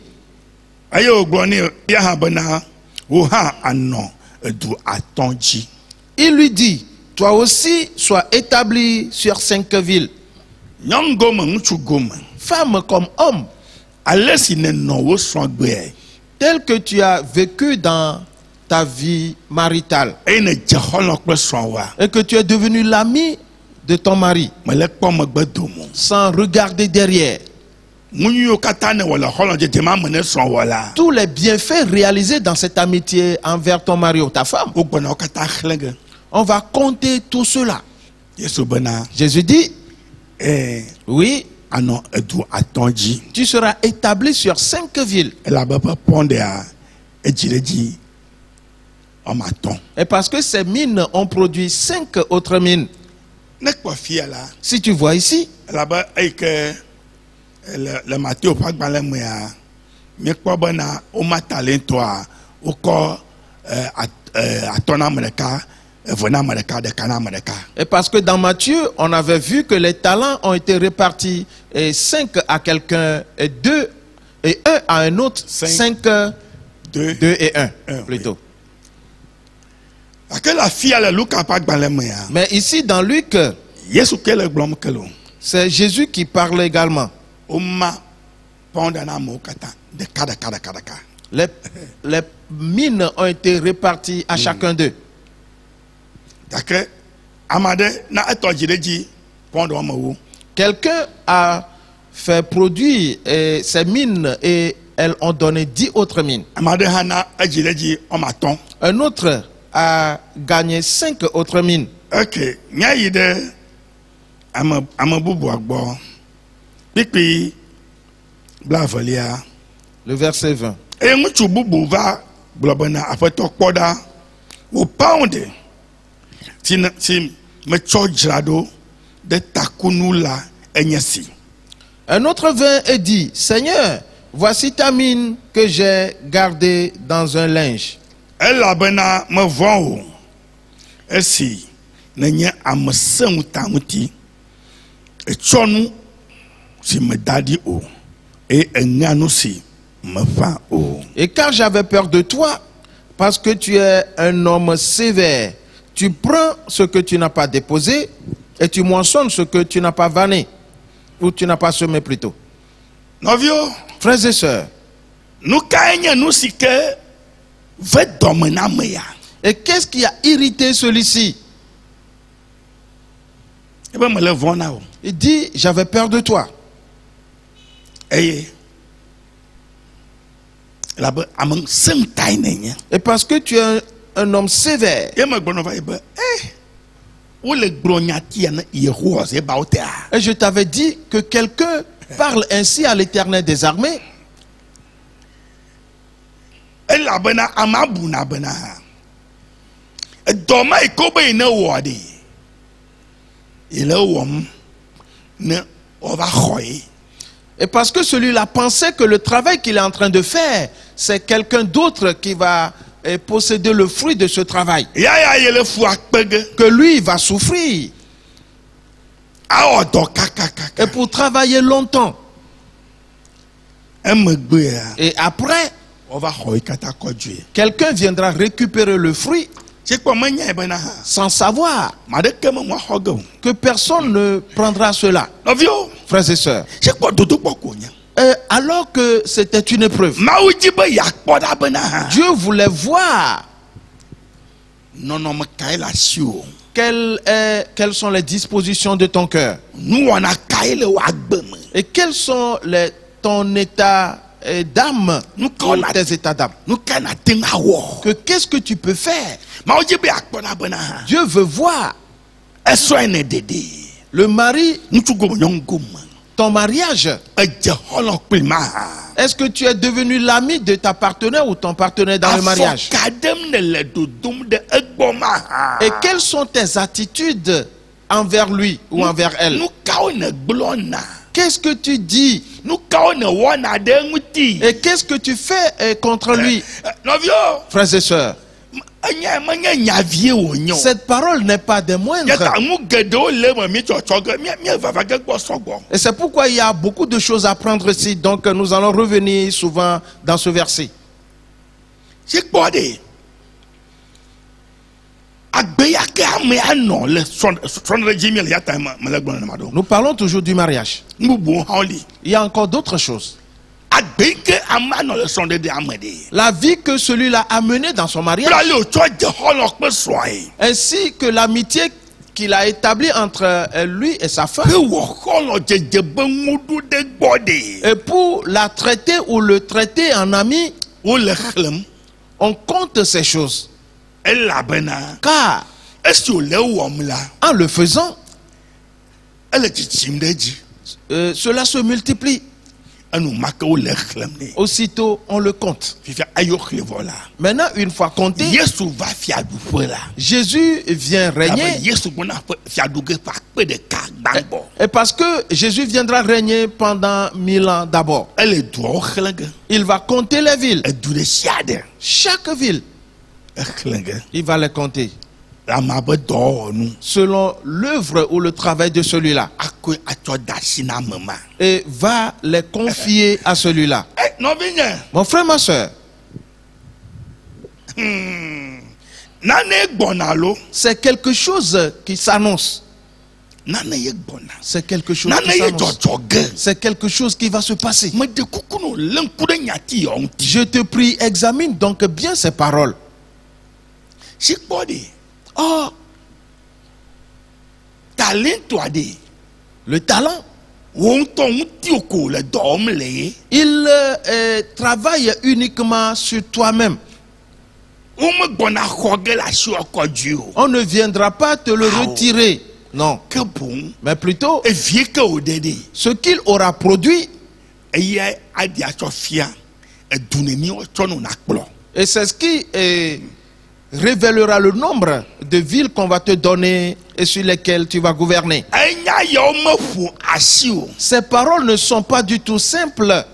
Il lui dit, toi aussi, sois établi sur 5 villes. Femme comme homme, tel que tu as vécu dans ta vie maritale, et que tu es devenu l'ami de ton mari, sans regarder derrière. Tous les bienfaits réalisés dans cette amitié envers ton mari ou ta femme, on va compter tout cela. Jésus dit, oui, tu seras établi sur 5 villes. Et parce que ces mines ont produit 5 autres mines. Si tu vois ici, le Matthieu et parce que dans Matthieu, on avait vu que les talents ont été répartis, et 5 à quelqu'un, et 2 et 1 à un autre, 5, 2 et 1 plutôt. Mais ici dans Luc, c'est Jésus qui parle également. Les mines ont été réparties à chacun d'eux. Quelqu'un a fait produire ces mines et elles ont donné 10 autres mines. Un autre a gagné 5 autres mines. Le verset 20. Un autre vint et dit, Seigneur, voici ta mine que j'ai gardée dans un linge. Et car j'avais peur de toi, parce que tu es un homme sévère, tu prends ce que tu n'as pas déposé et tu moissonnes ce que tu n'as pas vanné, ou tu n'as pas semé plutôt. Frères et sœurs, et qu'est-ce qui a irrité celui-ci? Il dit, j'avais peur de toi. Et parce que tu es un homme sévère. Et je t'avais dit que quelqu'un parle ainsi à l'Éternel des armées. Et parce que celui-là pensait que le travail qu'il est en train de faire, c'est quelqu'un d'autre qui va posséder le fruit de ce travail. Que lui va souffrir. Et pour travailler longtemps. Et après, quelqu'un viendra récupérer le fruit sans savoir que personne ne prendra cela. Frères et sœurs, alors que c'était une épreuve, Dieu voulait voir quelles sont les dispositions de ton cœur et quels sont ton état d'âme, tes états d'âme. Que qu'est-ce que tu peux faire? Dieu veut voir le mari, ton mariage. Est-ce que tu es devenu l'ami de ta partenaire ou ton partenaire dans le mariage? Et quelles sont tes attitudes envers lui ou envers elle? Qu'est-ce que tu dis? Et qu'est-ce que tu fais contre lui? Frères et sœurs, cette parole n'est pas des moindres. Et c'est pourquoi il y a beaucoup de choses à prendre ici. Donc nous allons revenir souvent dans ce verset. C'est quoi de? Nous parlons toujours du mariage. Il y a encore d'autres choses. La vie que celui-là a menée dans son mariage, ainsi que l'amitié qu'il a établie entre lui et sa femme, et pour la traiter ou le traiter en ami, on compte ces choses. Car en le faisant, cela se multiplie. Aussitôt, on le compte. Maintenant, une fois compté, Jésus vient régner. Et parce que Jésus viendra régner pendant 1000 ans d'abord, il va compter les villes. Chaque ville, il va les compter selon l'œuvre ou le travail de celui-là, et va les confier à celui-là. Mon frère, ma soeur, c'est quelque chose qui s'annonce. C'est quelque chose qui s'annonce. C'est quelque chose qui va se passer. Je te prie, examine donc bien ces paroles. Oh, le talent, il travaille uniquement sur toi-même. On ne viendra pas te le retirer. Non. Mais plutôt, ce qu'il aura produit, et c'est ce qui révélera le nombre de villes qu'on va te donner et sur lesquelles tu vas gouverner. Ces paroles ne sont pas du tout simples.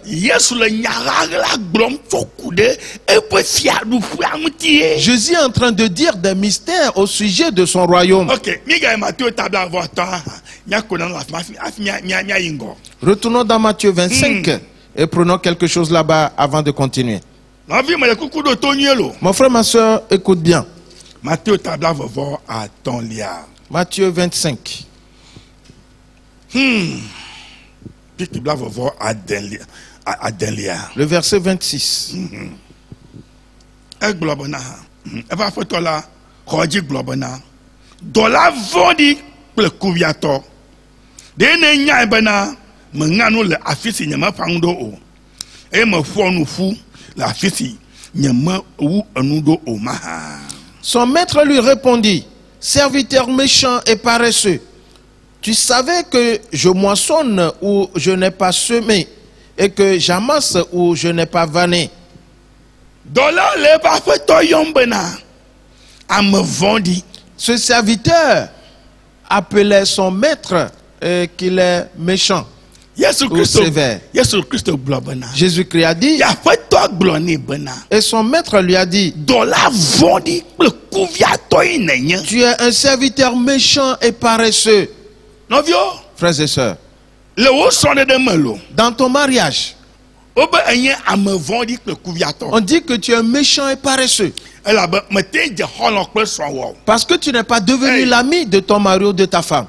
Jésus est en train de dire des mystères au sujet de son royaume. Retournons dans Matthieu 25 et prenons quelque chose là-bas avant de continuer. Mon frère, ma soeur, écoute bien. Matthieu 25. Le verset 26. Son maître lui répondit: serviteur méchant et paresseux, tu savais que je moissonne où je n'ai pas semé et que j'amasse où je n'ai pas vanné. Ce serviteur appelait son maître qu'il est méchant. Jésus-Christ a dit, et son maître lui a dit, tu es un serviteur méchant et paresseux. Frères et sœurs, dans ton mariage, on dit que tu es méchant et paresseux parce que tu n'es pas devenu l'ami de ton mari ou de ta femme.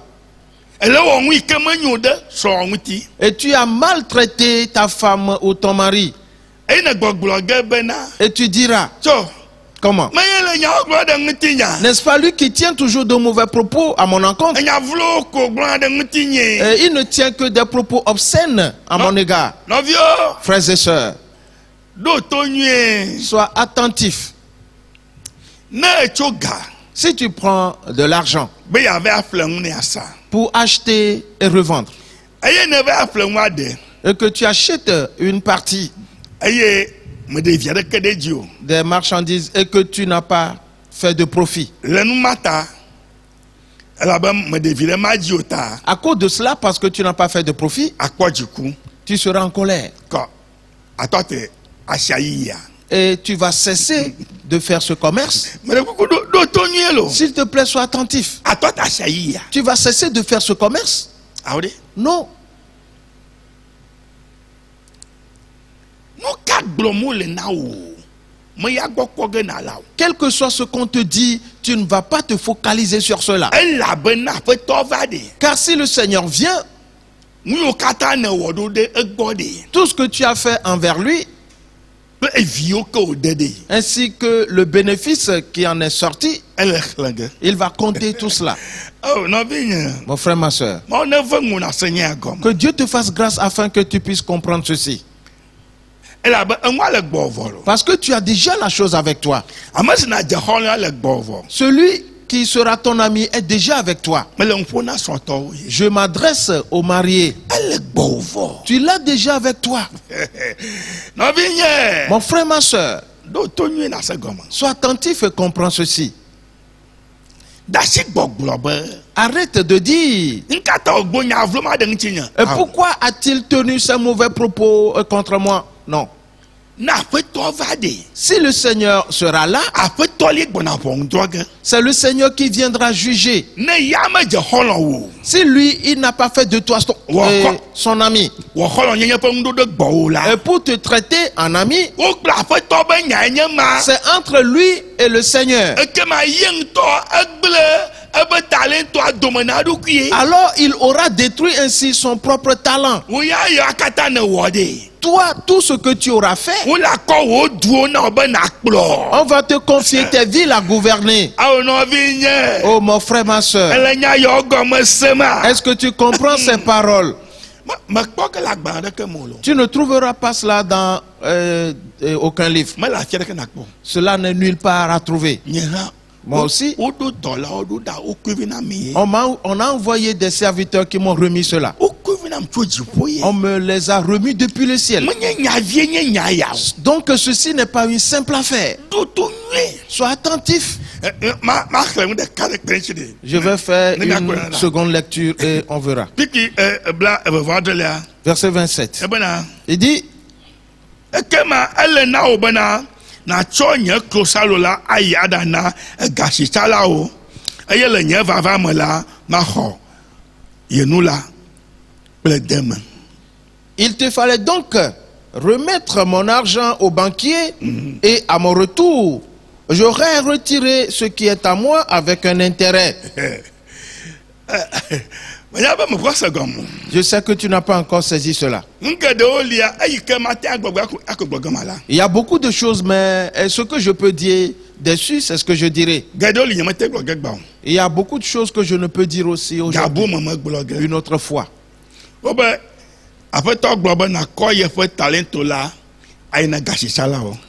Et tu as maltraité ta femme ou ton mari. Et tu diras, comment? N'est-ce pas lui qui tient toujours de mauvais propos à mon encontre? Et il ne tient que des propos obscènes à mon égard. Frères et sœurs, sois attentif. Si tu prends de l'argent pour acheter et revendre, et que tu achètes une partie des marchandises et que tu n'as pas fait de profit, à cause de cela, parce que tu n'as pas fait de profit, tu seras en colère et tu vas cesser de faire ce commerce. S'il te plaît, sois attentif. Tu vas cesser de faire ce commerce? Non. Quel que soit ce qu'on te dit, tu ne vas pas te focaliser sur cela. Car si le Seigneur vient, tout ce que tu as fait envers lui, ainsi que le bénéfice qui en est sorti, il va compter tout cela. Mon frère, ma soeur, que Dieu te fasse grâce afin que tu puisses comprendre ceci. Parce que tu as déjà la chose avec toi. Celui qui sera ton ami est déjà avec toi. Je m'adresse au marié. Tu l'as déjà avec toi. Mon frère, ma soeur, sois attentif et comprends ceci. Arrête de dire pourquoi a-t-il tenu ces mauvais propos contre moi? Non. Si le Seigneur sera là, c'est le Seigneur qui viendra juger. Si lui, il n'a pas fait de toi son ami, et pour te traiter en ami, c'est entre lui et le Seigneur. Alors il aura détruit ainsi son propre talent. Toi, tout ce que tu auras fait, on va te confier tes villes à gouverner. Oh mon frère, ma soeur, est-ce que tu comprends ces paroles? Tu ne trouveras pas cela dans aucun livre. Cela n'est nulle part à trouver. Moi aussi, on a envoyé des serviteurs qui m'ont remis cela. On me les a remis depuis le ciel. Donc ceci n'est pas une simple affaire. Sois attentif. Je vais faire une seconde lecture et on verra. Verset 27. Il dit: na cho nye klosalo la ayada na gasichala o ayele nye vava mela ma ho yenula pledem. Il te fallait donc remettre mon argent au banquier et à mon retour j'aurais retiré ce qui est à moi avec un intérêt. Je sais que tu n'as pas encore saisi cela. Il y a beaucoup de choses, mais ce que je peux dire dessus, c'est ce que je dirai. Il y a beaucoup de choses que je ne peux dire aussi aujourd'hui, une autre fois.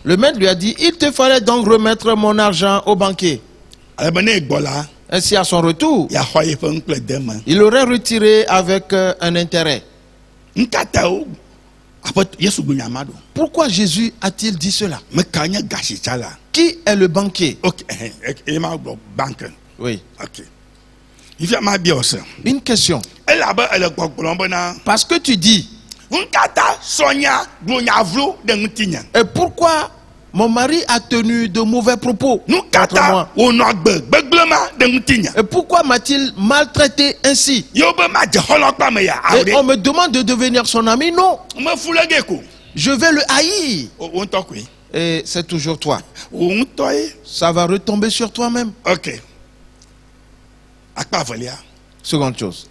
Le maître lui a dit: il te fallait donc remettre mon argent au banquier. Ainsi, à son retour, il aurait retiré avec un intérêt. Pourquoi Jésus a-t-il dit cela? Qui est le banquier? Oui. Une question. Parce que tu dis: et pourquoi mon mari a tenu de mauvais propos contre moi? Et pourquoi m'a-t-il maltraité ainsi? Et on me demande de devenir son ami? Non. Je vais le haïr. Et c'est toujours toi. Ça va retomber sur toi-même. Ok. Seconde chose.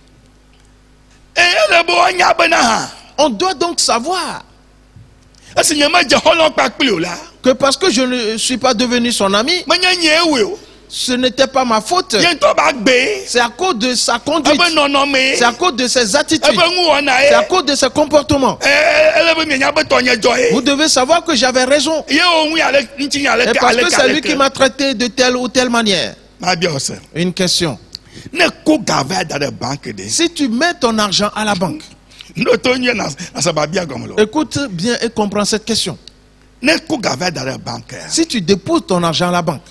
On doit donc savoir que parce que je ne suis pas devenu son ami, ce n'était pas ma faute. C'est à cause de sa conduite. C'est à cause de ses attitudes. C'est à cause de ses comportements. Vous devez savoir que j'avais raison. Et parce que c'est lui qui m'a traité de telle ou telle manière. Une question. Si tu mets ton argent à la banque, écoute bien et comprends cette question. Si tu déposes ton argent à la banque,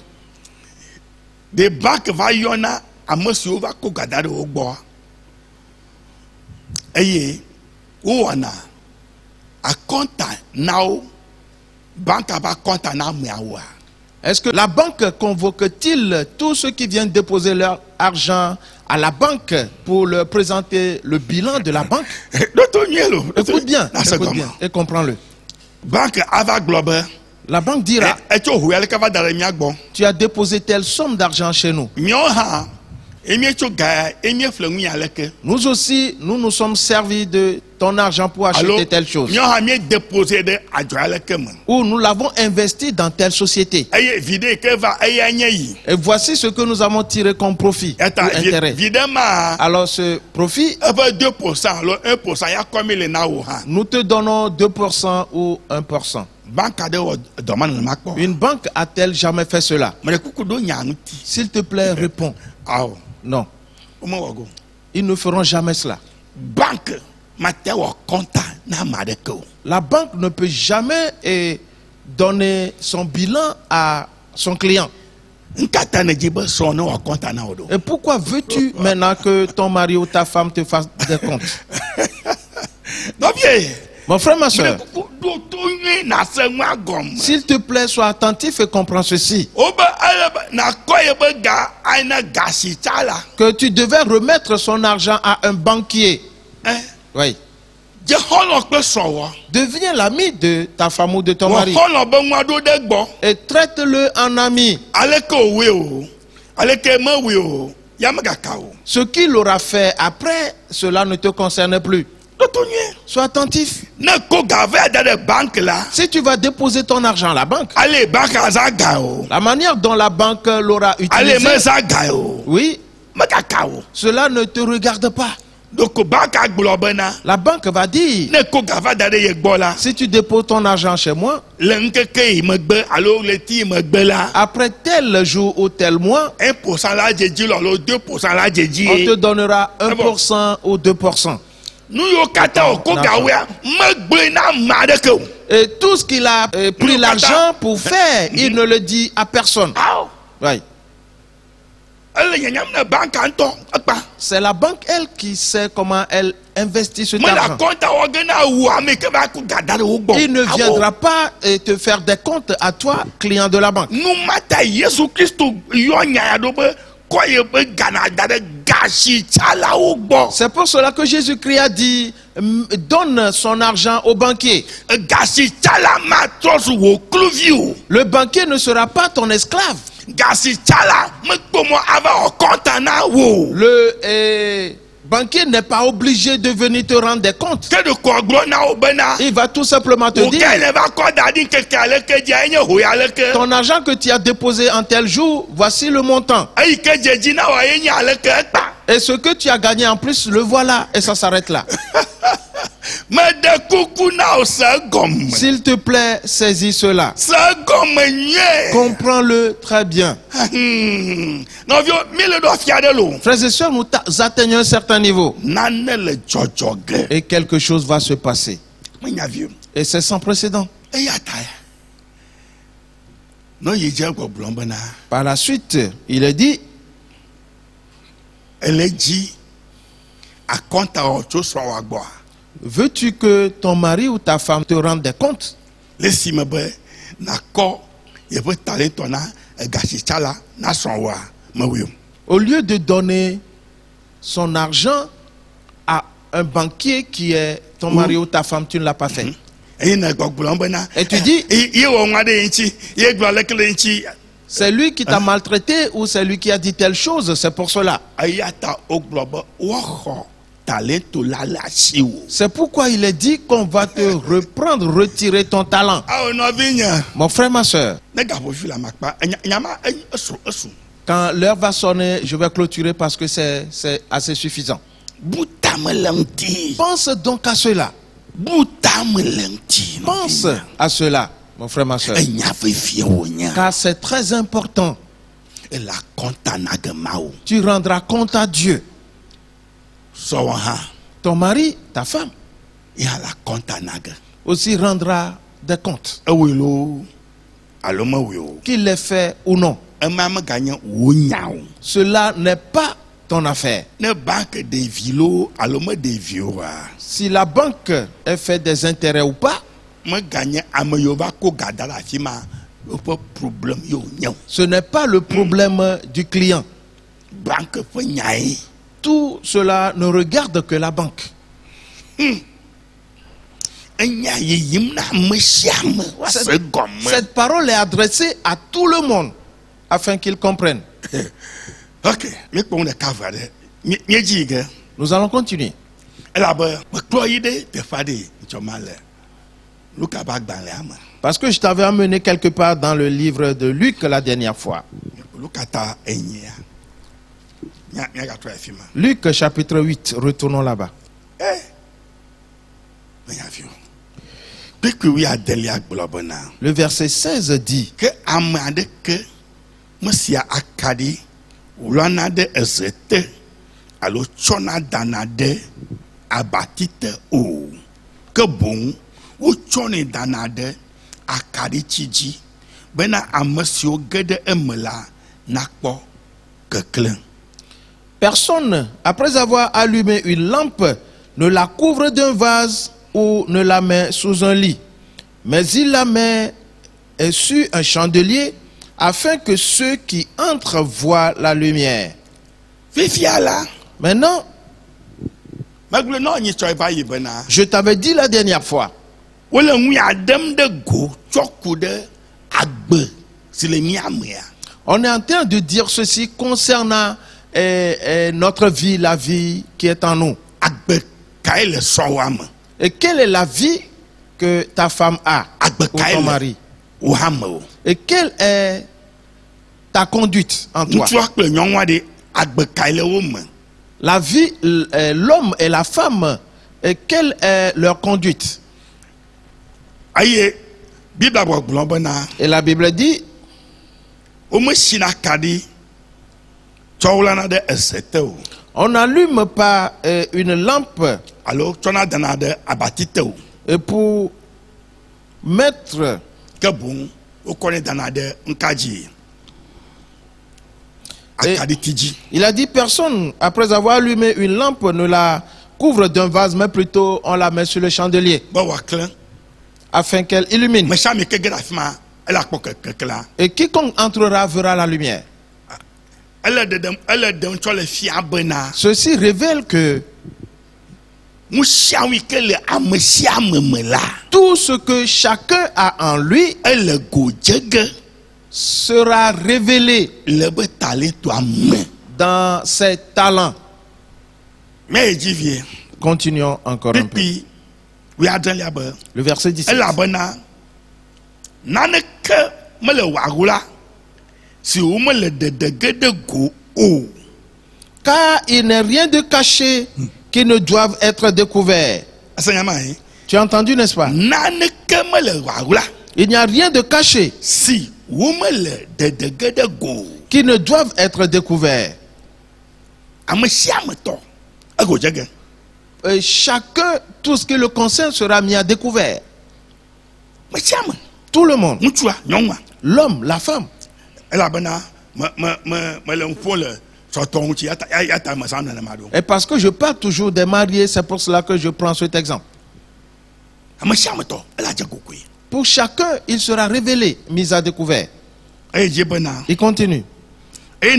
the bank va yona amosi va ko gadare ogbo eye uwana a compte now bank va compte na miawa. Est-ce que la banque convoque-t-il tous ceux qui viennent déposer leur argent à la banque pour leur présenter le bilan de la banque? Écoute bien et comprends-le. Banque Ava Global La banque dira, tu as déposé telle somme d'argent chez nous. Nous aussi, nous nous sommes servis de ton argent pour acheter telle chose. Ou nous l'avons investi dans telle société. Et voici ce que nous avons tiré comme profit ou intérêt. Alors ce profit, nous te donnons 2% ou 1%. Une banque a-t-elle jamais fait cela? S'il te plaît, réponds. Non. Ils ne feront jamais cela. La banque ne peut jamais donner son bilan à son client. Et pourquoi veux-tu maintenant que ton mari ou ta femme te fasse des comptes? Mon frère, ma soeur, s'il te plaît, sois attentif et comprends ceci. Que tu devais remettre son argent à un banquier. Oui. Deviens l'ami de ta femme ou de ton mari. Et traite-le en ami. Ce qu'il aura fait après, cela ne te concerne plus. Sois attentif. Si tu vas déposer ton argent à la banque, la manière dont la banque l'aura utilisé, oui, cela ne te regarde pas. La banque va dire, si tu déposes ton argent chez moi, après tel jour ou tel mois, on te donnera 1% ou 2%. Et tout ce qu'il a pris l'argent pour faire, il ne le dit à personne. Oui. C'est la banque, elle, qui sait comment elle investit cet argent. Il ne viendra pas te faire des comptes à toi, client de la banque. C'est pour cela que Jésus-Christ a dit, donne son argent au banquier. Le banquier ne sera pas ton esclave. Le banquier n'est pas obligé de venir te rendre des comptes. Il va tout simplement te dire, ton argent que tu as déposé en tel jour, voici le montant. Et ce que tu as gagné en plus, le voilà. Et ça s'arrête là. S'il te plaît, saisis cela. Comprends-le très bien. Frères et sœurs, nous atteignons un certain niveau. Et quelque chose va se passer. Et c'est sans précédent. Par la suite, il est dit, veux-tu que ton mari ou ta femme te rende des comptes? Au lieu de donner son argent à un banquier qui est ton mari ou ta femme, tu ne l'as pas fait. Et tu dis, c'est lui qui t'a maltraité ou c'est lui qui a dit telle chose, c'est pour cela. C'est pourquoi il est dit qu'on va te reprendre, retirer ton talent. Mon frère, ma soeur, quand l'heure va sonner, je vais clôturer parce que c'est assez suffisant. Pense donc à cela. Pense à cela, mon frère, ma soeur. Car c'est très important. Tu rendras compte à Dieu. Ton mari, ta femme, aussi rendra des comptes. Qu'il l'ait fait ou non. Cela n'est pas ton affaire. Si la banque a fait des intérêts ou pas, ce n'est pas le problème du client. Tout cela ne regarde que la banque. Cette parole est adressée à tout le monde afin qu'ils comprennent. Ok, Nous allons continuer. Parce que je t'avais amené quelque part dans le livre de Luc la dernière fois. Luc chapitre 8, retournons là-bas. Le verset 16 dit que personne, après avoir allumé une lampe, ne la couvre d'un vase ou ne la met sous un lit, mais il la met sur un chandelier afin que ceux qui entrent voient la lumière. Maintenant, je t'avais dit la dernière fois, on est en train de dire ceci concernant notre vie, la vie qui est en nous. Et quelle est la vie que ta femme a ou ton mari? Et quelle est ta conduite en toi? La vie, l'homme et la femme, et quelle est leur conduite? Et la Bible dit on n'allume pas une lampe et pour mettre il a dit personne, après avoir allumé une lampe, ne la couvre d'un vase, mais plutôt on la met sur le chandelier afin qu'elle illumine. Et quiconque entrera verra la lumière. Ceci révèle que tout ce que chacun a en lui sera révélé dans ses talents. Continuons encore un peu. Le verset 17. Car il n'est rien de caché qui ne doivent être découverts. Tu as entendu, n'est-ce pas? Il n'y a rien de caché qui ne doivent être découverts. Et chacun, tout ce qui le concerne sera mis à découvert. Tout le monde. L'homme, la femme. Et parce que je parle toujours des mariés, c'est pour cela que je prends cet exemple. Pour chacun, il sera révélé, mis à découvert. Il continue. Et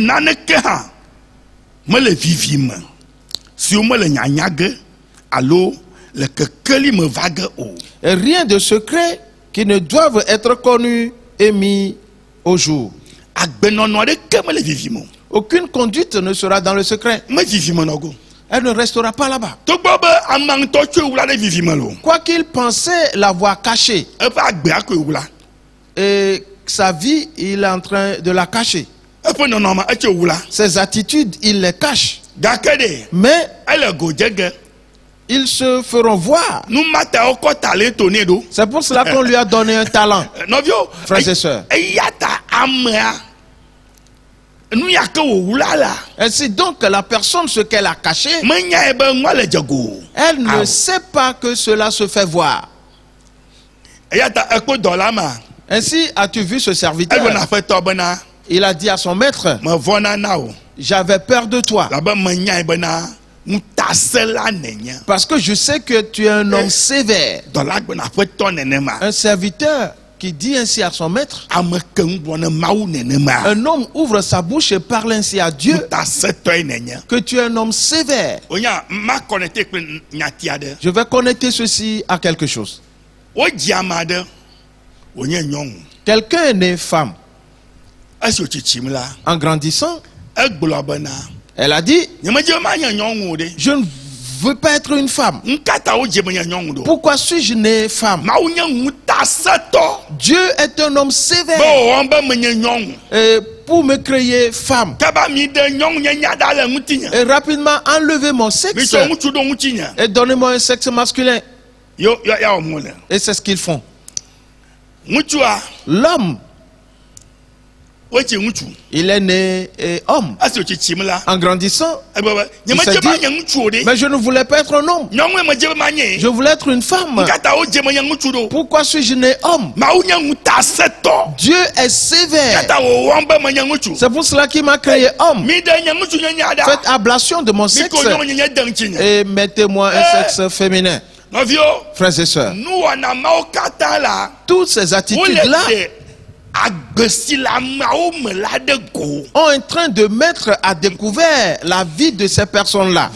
rien de secret qui ne doivent être connus et mis au jour. Aucune conduite ne sera dans le secret. Elle ne restera pas là-bas. Quoi qu'il pensait l'avoir cachée, et sa vie, il est en train de la cacher. Ses attitudes, il les cache. Mais ils se feront voir. C'est pour cela qu'on lui a donné un talent, frères et sœurs. Ainsi donc, la personne, ce qu'elle a caché, elle ne sait pas que cela se fait voir. Ainsi, as-tu vu ce serviteur? Il a dit à son maître, j'avais peur de toi, parce que je sais que tu es un homme sévère. Un serviteur qui dit ainsi à son maître, un homme ouvre sa bouche et parle ainsi à Dieu, que tu es un homme sévère. Je vais connecter ceci à quelque chose. Quelqu'un est né femme. En grandissant, elle a dit, je ne veux pas être une femme. Pourquoi suis-je né femme? Dieu est un homme sévère. Et pour me créer femme. Et rapidement enlever mon sexe. Et donnez-moi un sexe masculin. Et c'est ce qu'ils font. L'homme, il est né homme. En grandissant, il s'est dit, mais je ne voulais pas être un homme. Je voulais être une femme. Pourquoi suis-je né homme? Dieu est sévère. C'est pour cela qu'il m'a créé homme. Faites ablation de mon sexe et mettez-moi un sexe féminin. Frères et sœurs, toutes ces attitudes-là ont en train de mettre à découvert la vie de ces personnes-là.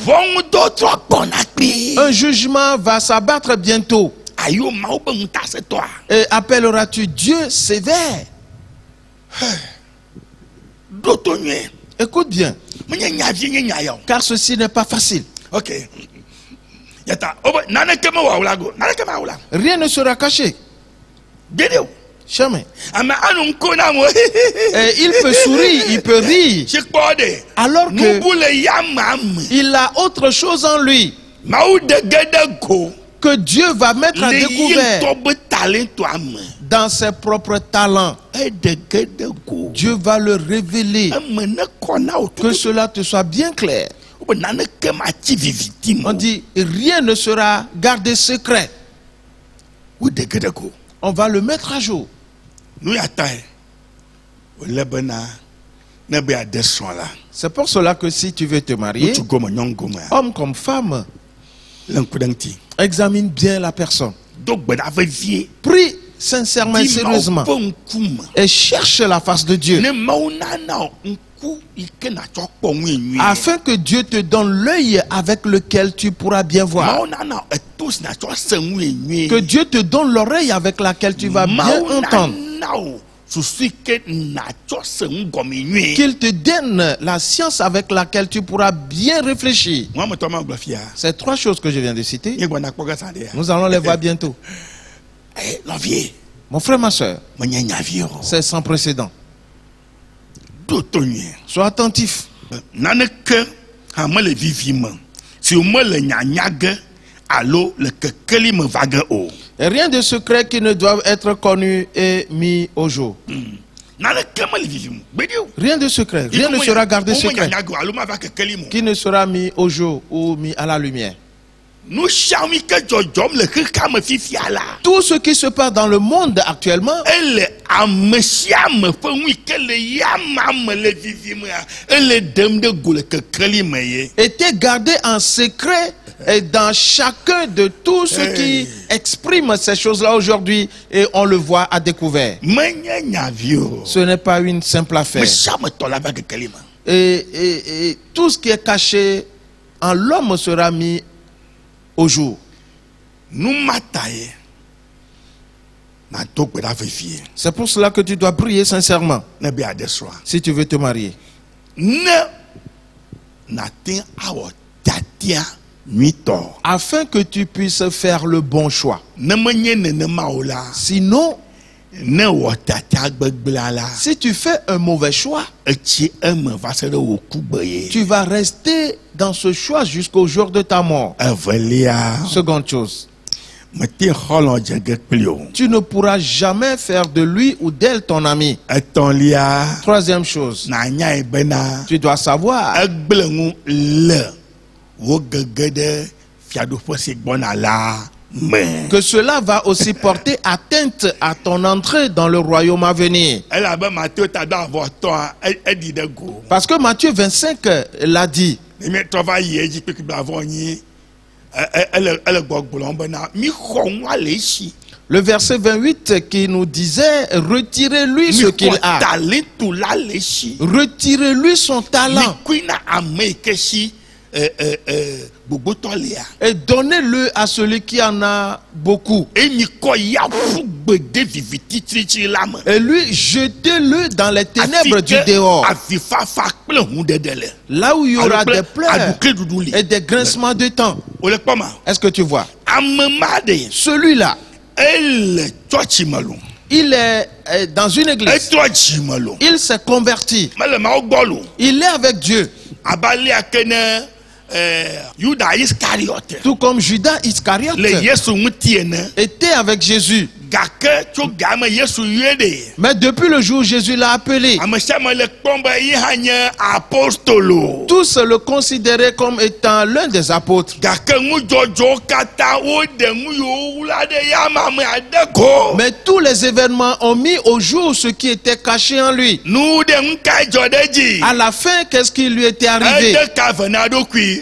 Un jugement va s'abattre bientôt. Et appelleras-tu Dieu sévère? Écoute bien, car ceci n'est pas facile. Rien ne sera caché. Jamais. Et il peut sourire, il peut rire, alors que il a autre chose en lui que Dieu va mettre à découvert dans ses propres talents. Dieu va le révéler. Que cela te soit bien clair. On dit, rien ne sera gardé secret. On va le mettre à jour. C'est pour cela que si tu veux te marier, homme comme femme, examine bien la personne. Prie sincèrement et sérieusement et cherche la face de Dieu, afin que Dieu te donne l'œil avec lequel tu pourras bien voir. Que Dieu te donne l'oreille avec laquelle tu vas bien entendre. Qu'il te donne la science avec laquelle tu pourras bien réfléchir. Ces trois choses que je viens de citer, nous allons les voir bientôt. Mon frère, ma soeur, c'est sans précédent. Sois attentif. Et rien de secret qui ne doit être connu et mis au jour. Rien de secret, rien ne sera gardé secret qui ne sera mis au jour ou mis à la lumière. Tout ce qui se passe dans le monde actuellement était gardé en secret et dans chacun de tous ceux qui expriment ces choses-là aujourd'hui, et on le voit à découvert. Ce n'est pas une simple affaire. Et tout ce qui est caché en l'homme sera mis au jour. C'est pour cela que tu dois prier sincèrement si tu veux te marier. Afin que tu puisses faire le bon choix. Sinon, si tu fais un mauvais choix, tu vas rester dans ce choix jusqu'au jour de ta mort. Seconde chose, tu ne pourras jamais faire de lui ou d'elle ton ami. Troisième chose, tu dois savoir que cela va aussi porter atteinte à ton entrée dans le royaume à venir. Parce que Matthieu 25 l'a dit. Le verset 28 qui nous disait, retirez-lui ce qu'il a. Retirez-lui son talent. et donnez-le à celui qui en a beaucoup. Et lui, jetez-le dans les ténèbres du dehors, là où il y aura des pleurs et des grincements de temps. Est-ce que tu vois? Celui-là, il est dans une église. Il s'est converti. Il est avec Dieu. Tout comme Judas Iscariote était avec Jésus. Mais depuis le jour où Jésus l'a appelé, tous le considéraient comme étant l'un des apôtres. Mais tous les événements ont mis au jour ce qui était caché en lui. À la fin, qu'est-ce qui lui était arrivé?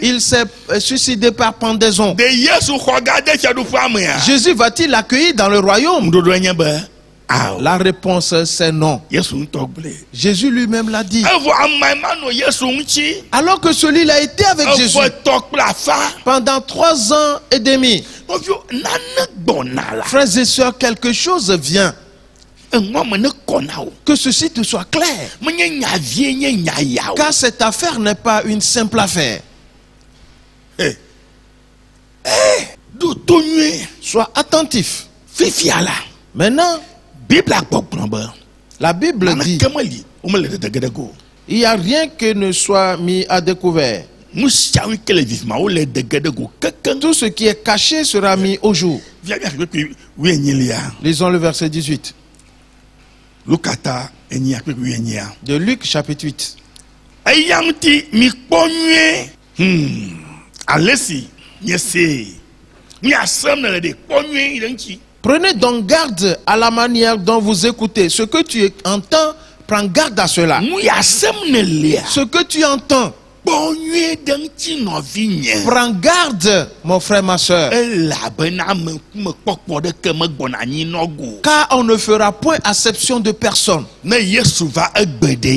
Il s'est suicidé par pendaison. Jésus va-t-il l'accueillir dans le royaume? La réponse c'est non. Jésus lui-même l'a dit. Alors que celui-là était avec Jésus pendant 3 ans et demi. Frères et sœurs, quelque chose vient. Que ceci te soit clair. Car cette affaire n'est pas une simple affaire. Sois attentif. Maintenant, la Bible dit, il n'y a rien qui ne soit mis à découvert. Tout ce qui est caché sera mis au jour. Lisons le verset 18. De Luc chapitre 8. Prenez donc garde à la manière dont vous écoutez. Ce que tu entends, prends garde à cela. Ce que tu entends, prends garde, mon frère, ma soeur. Car on ne fera point acception de personne.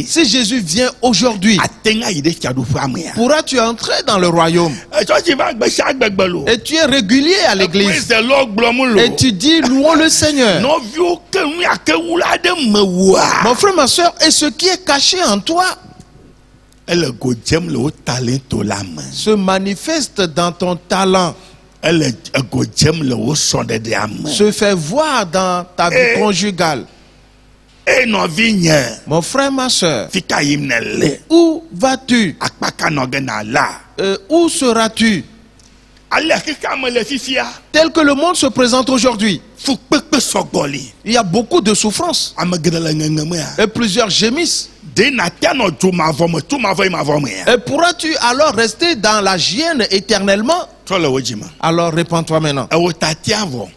Si Jésus vient aujourd'hui, pourras-tu entrer dans le royaume? Et tu es régulier à l'église. Et tu dis, louons le Seigneur. Mon frère, ma soeur, et ce qui est caché en toi se manifeste dans ton talent, se fait voir dans ta vie conjugale. Mon frère, ma soeur, où vas-tu? Où seras-tu? Tel que le monde se présente aujourd'hui, il y a beaucoup de souffrances et plusieurs gémissent. Et pourras-tu alors rester dans la gêne éternellement? Alors répands-toi maintenant.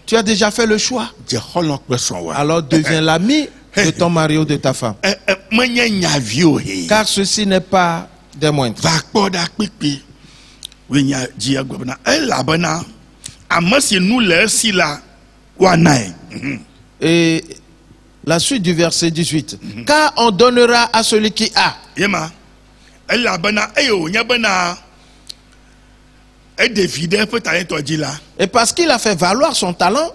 Tu as déjà fait le choix. Alors deviens l'ami de ton mari ou de ta femme. Car ceci n'est pas des moindres. Et la suite du verset 18. Car on donnera à celui qui a. Et parce qu'il a fait valoir son talent,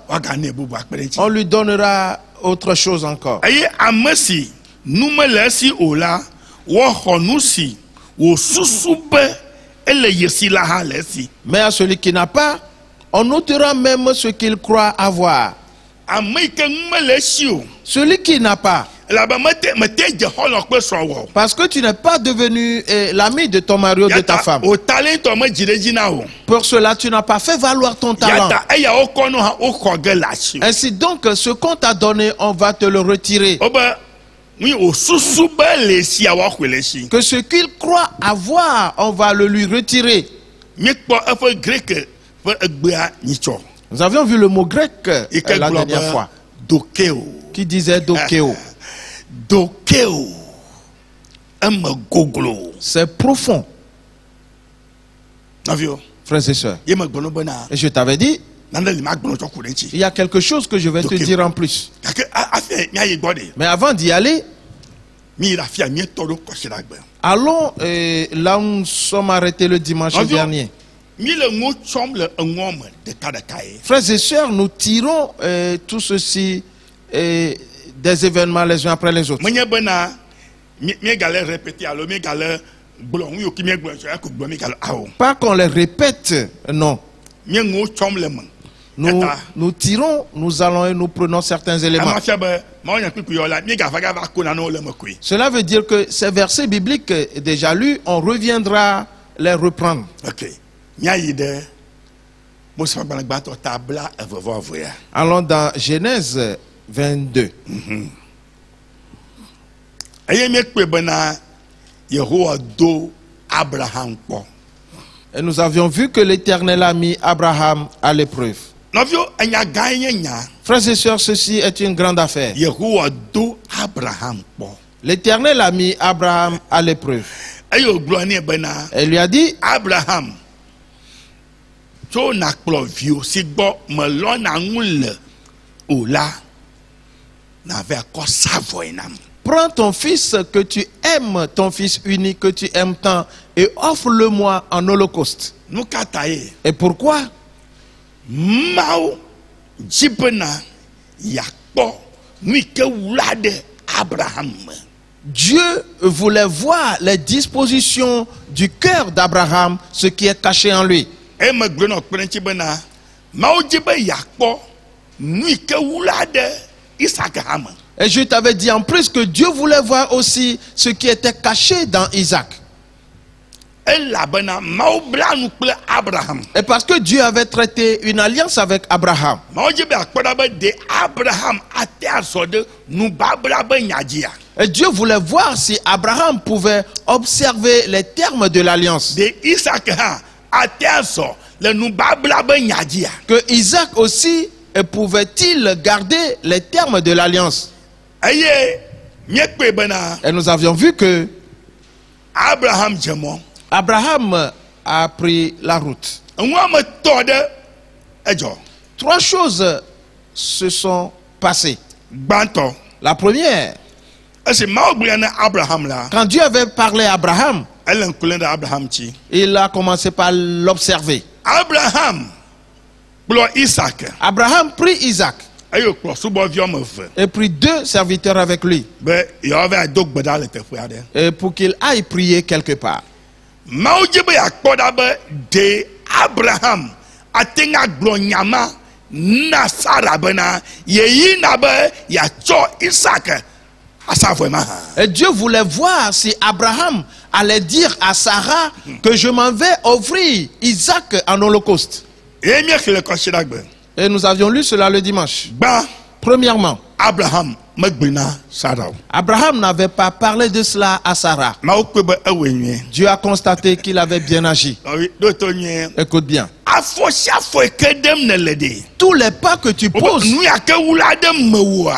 on lui donnera autre chose encore. Mais à celui qui n'a pas, on ôtera même ce qu'il croit avoir. Celui qui n'a pas, parce que tu n'es pas devenu l'ami de ton mari ou de ta femme. Pour cela, tu n'as pas fait valoir ton talent. Ainsi donc, ce qu'on t'a donné, on va te le retirer. Que ce qu'il croit avoir, on va le lui retirer. Nous avions vu le mot grec la dernière fois, qui disait dokeo. Dokeo. C'est profond. Frères et sœurs. Et je t'avais dit, il y a quelque chose que je vais te dire en plus. Mais avant d'y aller, Allons là où nous sommes arrêtés le dimanche dernier. Frères et sœurs, nous tirons tout ceci des événements les uns après les autres. Pas qu'on les répète, non. Nous tirons, nous allons et nous prenons certains éléments. Cela veut dire que ces versets bibliques déjà lus, on reviendra les reprendre. Allons dans Genèse 22. Et nous avions vu que l'Éternel a mis Abraham à l'épreuve. Frères et sœurs, ceci est une grande affaire. L'Éternel a mis Abraham à l'épreuve. Et lui a dit, Abraham, prends ton fils que tu aimes, ton fils unique que tu aimes tant, et offre-le-moi en holocauste. Et pourquoi? Dieu voulait voir les dispositions du cœur d'Abraham, ce qui est caché en lui. Et je t'avais dit en plus que Dieu voulait voir aussi ce qui était caché dans Isaac. Et parce que Dieu avait traité une alliance avec Abraham. Et Dieu voulait voir si Abraham pouvait observer les termes de l'alliance. Que Isaac aussi pouvait-il garder les termes de l'alliance. Et nous avions vu que Abraham a pris la route. 3 choses se sont passées. La première, quand Dieu avait parlé à Abraham, il a commencé par l'observer. Abraham prit Isaac et prit 2 serviteurs avec lui et pour qu'il aille prier quelque part. Et Dieu voulait voir si Abraham allait dire à Sarah que je m'en vais offrir Isaac en holocauste. Et nous avions lu cela le dimanche. Premièrement, Abraham n'avait pas parlé de cela à Sarah. Dieu a constaté qu'il avait bien agi. Écoute bien. Tous les pas que tu poses,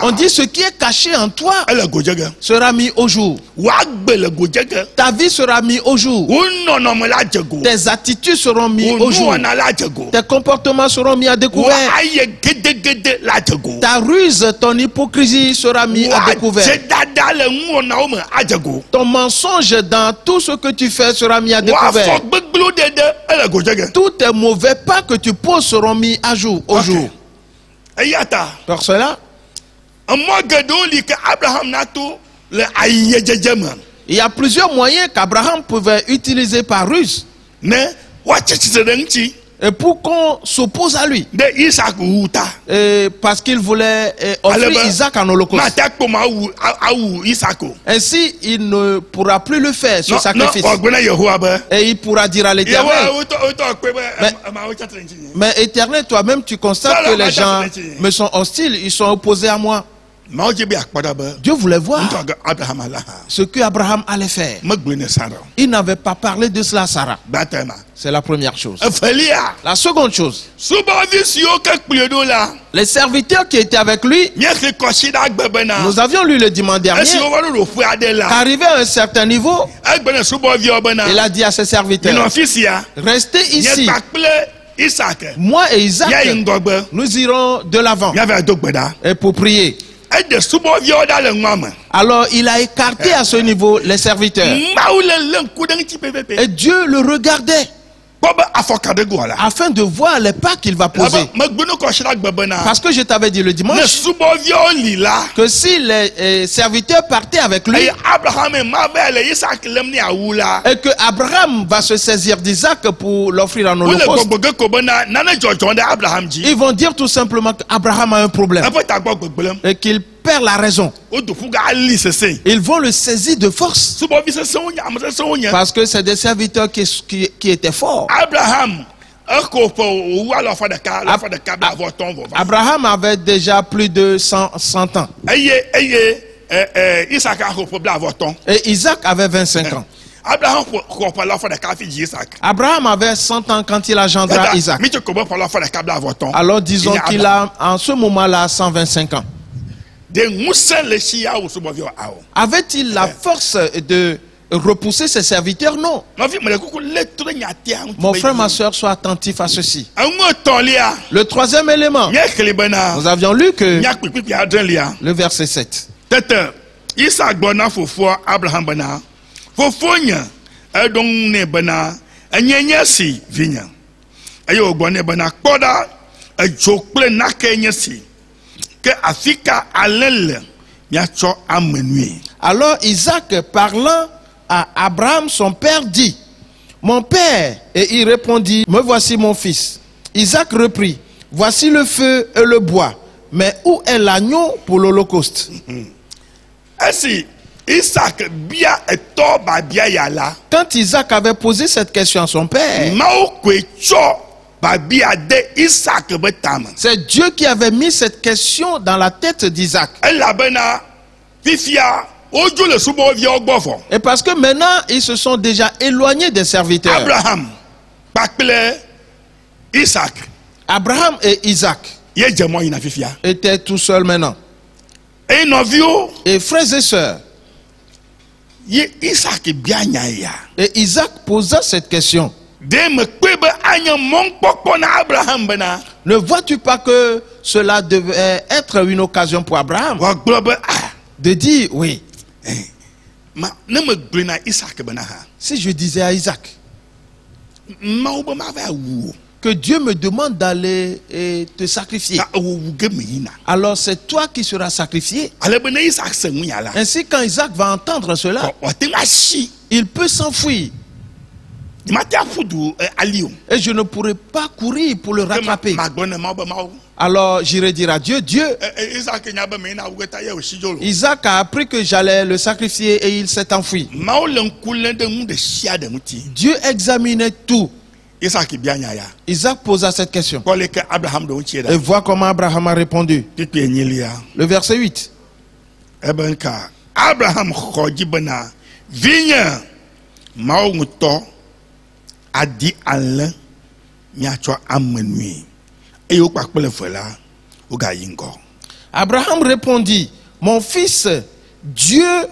on dit ce qui est caché en toi sera mis au jour. Ta vie sera mise au jour. Tes attitudes seront mises au jour. Tes comportements seront mis à découvert. Ta ruse, ton hypocrisie sera mise à découvert. Ton mensonge dans tout ce que tu fais sera mis à découvert. Tous tes mauvais pas que tu poses seront mis à jour au jour. Pour cela, il y a plusieurs moyens qu'Abraham pouvait utiliser par ruse. Et pour qu'on s'oppose à lui. Parce qu'il voulait offrir Isaac en holocauste. Ainsi, il ne pourra plus le faire, ce sacrifice. Et il pourra dire à l'Éternel. Mais Éternel, toi-même, tu constates que les gens me sont hostiles, ils sont opposés à moi. Dieu voulait voir ce que Abraham allait faire. Il n'avait pas parlé de cela à Sarah. C'est la première chose. La seconde chose, les serviteurs qui étaient avec lui, nous avions lu le dimanche dernier, arrivé à un certain niveau, il a dit à ses serviteurs, restez ici. Moi et Isaac, nous irons de l'avant et pour prier. Alors il a écarté à ce niveau les serviteurs. Et Dieu le regardait afin de voir les pas qu'il va poser. Parce que je t'avais dit le dimanche que si les serviteurs partaient avec lui et que Abraham va se saisir d'Isaac pour l'offrir en holocauste, ils vont dire tout simplement qu'Abraham a un problème et qu'il perd la raison. Ils vont le saisir de force parce que c'est des serviteurs qui étaient forts. Abraham avait déjà plus de 100 ans. Et Isaac avait 25 ans. Abraham avait 100 ans quand il engendra Isaac. Alors disons qu'il a en ce moment-là 125 ans. Avait-il la force de repousser ses serviteurs? Non. Mon frère, ma soeur, sois attentif à ceci. Le troisième élément, nous avions lu que le verset 7. Alors Isaac, parlant à Abraham son père, dit: mon père. Et il répondit: me voici mon fils. Isaac reprit: voici le feu et le bois, mais où est l'agneau pour l'holocauste? Quand Isaac avait posé cette question à son père, c'est Dieu qui avait mis cette question dans la tête d'Isaac. Et parce que maintenant ils se sont déjà éloignés des serviteurs. Abraham et Isaac étaient tout seuls maintenant. Et frères et sœurs, et Isaac posa cette question: ne vois-tu pas que cela devait être une occasion pour Abraham de dire oui? Si je disais à Isaac que Dieu me demande d'aller te sacrifier, alors c'est toi qui seras sacrifié. Ainsi, quand Isaac va entendre cela, il peut s'enfuir. Et je ne pourrai pas courir pour le rattraper. Alors j'irai dire à Dieu: Dieu, Isaac a appris que j'allais le sacrifier et il s'est enfui. Dieu examinait tout. Isaac posa cette question. Et vois comment Abraham a répondu. Le verset 8. Abraham a dit Alain, Abraham répondit: mon fils, Dieu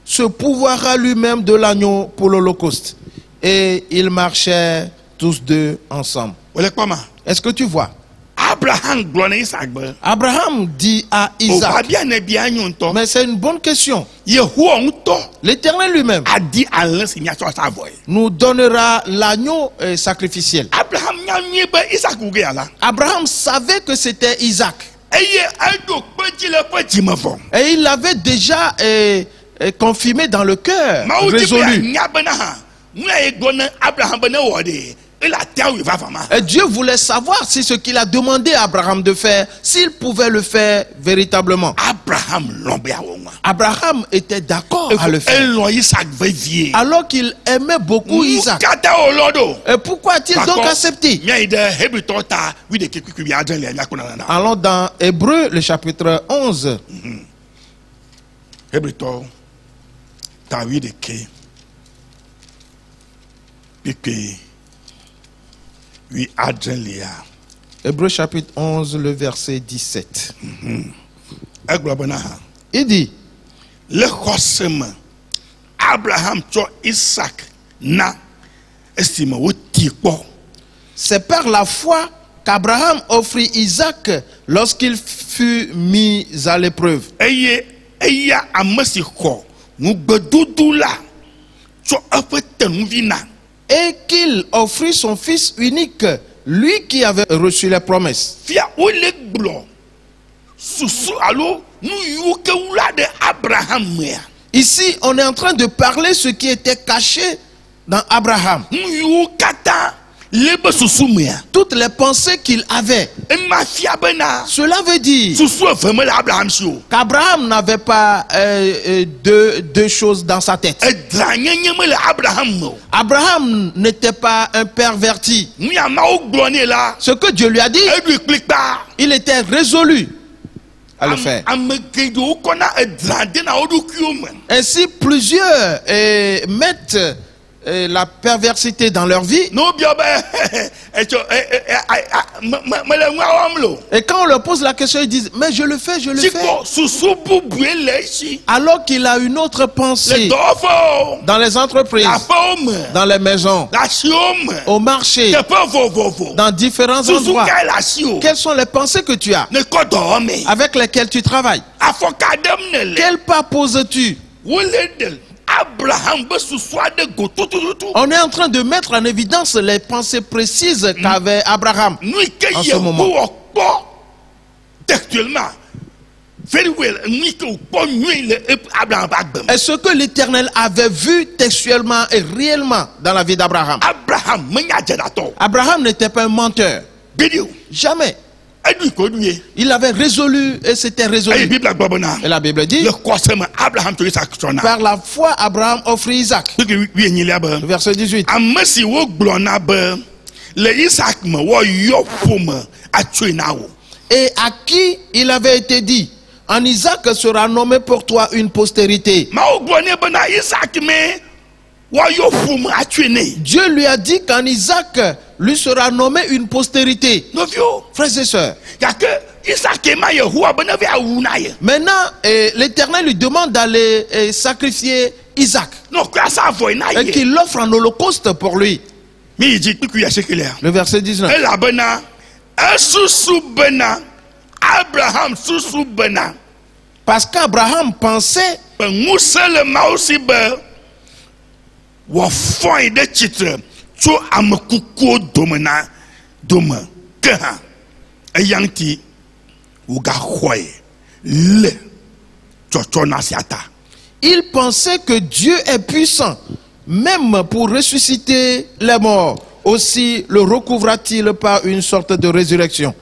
se pourvoira lui-même de l'agneau pour l'holocauste. Et ils marchaient tous deux ensemble. Est-ce que tu vois? Abraham dit à Isaac, mais c'est une bonne question. L'Éternel lui-même nous donnera l'agneau sacrificiel. Abraham savait que c'était Isaac. Et il l'avait déjà confirmé dans le cœur, résolu. Et Dieu voulait savoir si ce qu'il a demandé à Abraham de faire, s'il pouvait le faire véritablement. Abraham était d'accord à le faire, alors qu'il aimait beaucoup Isaac. Et pourquoi a-t-il donc accepté? Allons dans Hébreux, le chapitre 11. Hébreux chapitre 11, le verset 17. Il dit: c'est par la foi qu'Abraham offrit Isaac lorsqu'il fut mis à l'épreuve. Et qu'il offrit son fils unique, lui qui avait reçu les promesses. Ici, on est en train de parler ce qui était caché dans Abraham. Toutes les pensées qu'il avait. Cela veut dire qu'Abraham n'avait pas deux choses dans sa tête. Abraham n'était pas un perverti. Ce que Dieu lui a dit, il était résolu à le faire. Ainsi, plusieurs mettent la perversité dans leur vie. Et quand on leur pose la question, ils disent mais je le fais, je le fais. Alors qu'il a une autre pensée dans les entreprises, dans les maisons, au marché, dans différents endroits. Quelles sont les pensées que tu as avec lesquelles tu travailles? Quel pas poses-tu? On est en train de mettre en évidence les pensées précises qu'avait Abraham en ce moment. Textuellement, est ce que l'Éternel avait vu textuellement et réellement dans la vie d'Abraham. Abraham n'était pas un menteur. Jamais. Il avait résolu et c'était résolu. Et la Bible dit par la foi Abraham offrit Isaac. Verset 18. Et à qui il avait été dit en Isaac sera nommé pour toi une postérité. Dieu lui a dit qu'en Isaac lui sera nommé une postérité. Frères et sœurs, maintenant l'Éternel lui demande d'aller sacrifier Isaac et qu'il l'offre en holocauste pour lui. Le verset 19. Parce qu'Abraham pensait il pensait que Dieu est puissant même pour ressusciter les morts. Aussi le recouvra-t-il par une sorte de résurrection.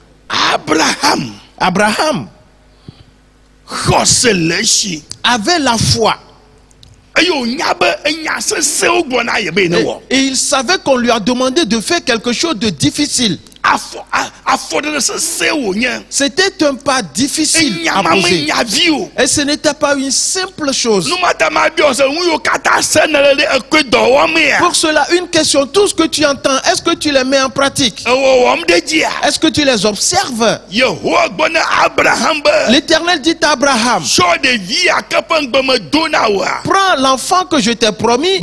Abraham avait la foi. Et il savait qu'on lui a demandé de faire quelque chose de difficile. C'était un pas difficile à poser. Et ce n'était pas une simple chose. Pour cela, une question, tout ce que tu entends, est-ce que tu les mets en pratique? Est-ce que tu les observes? L'Éternel dit à Abraham, prends l'enfant que je t'ai promis,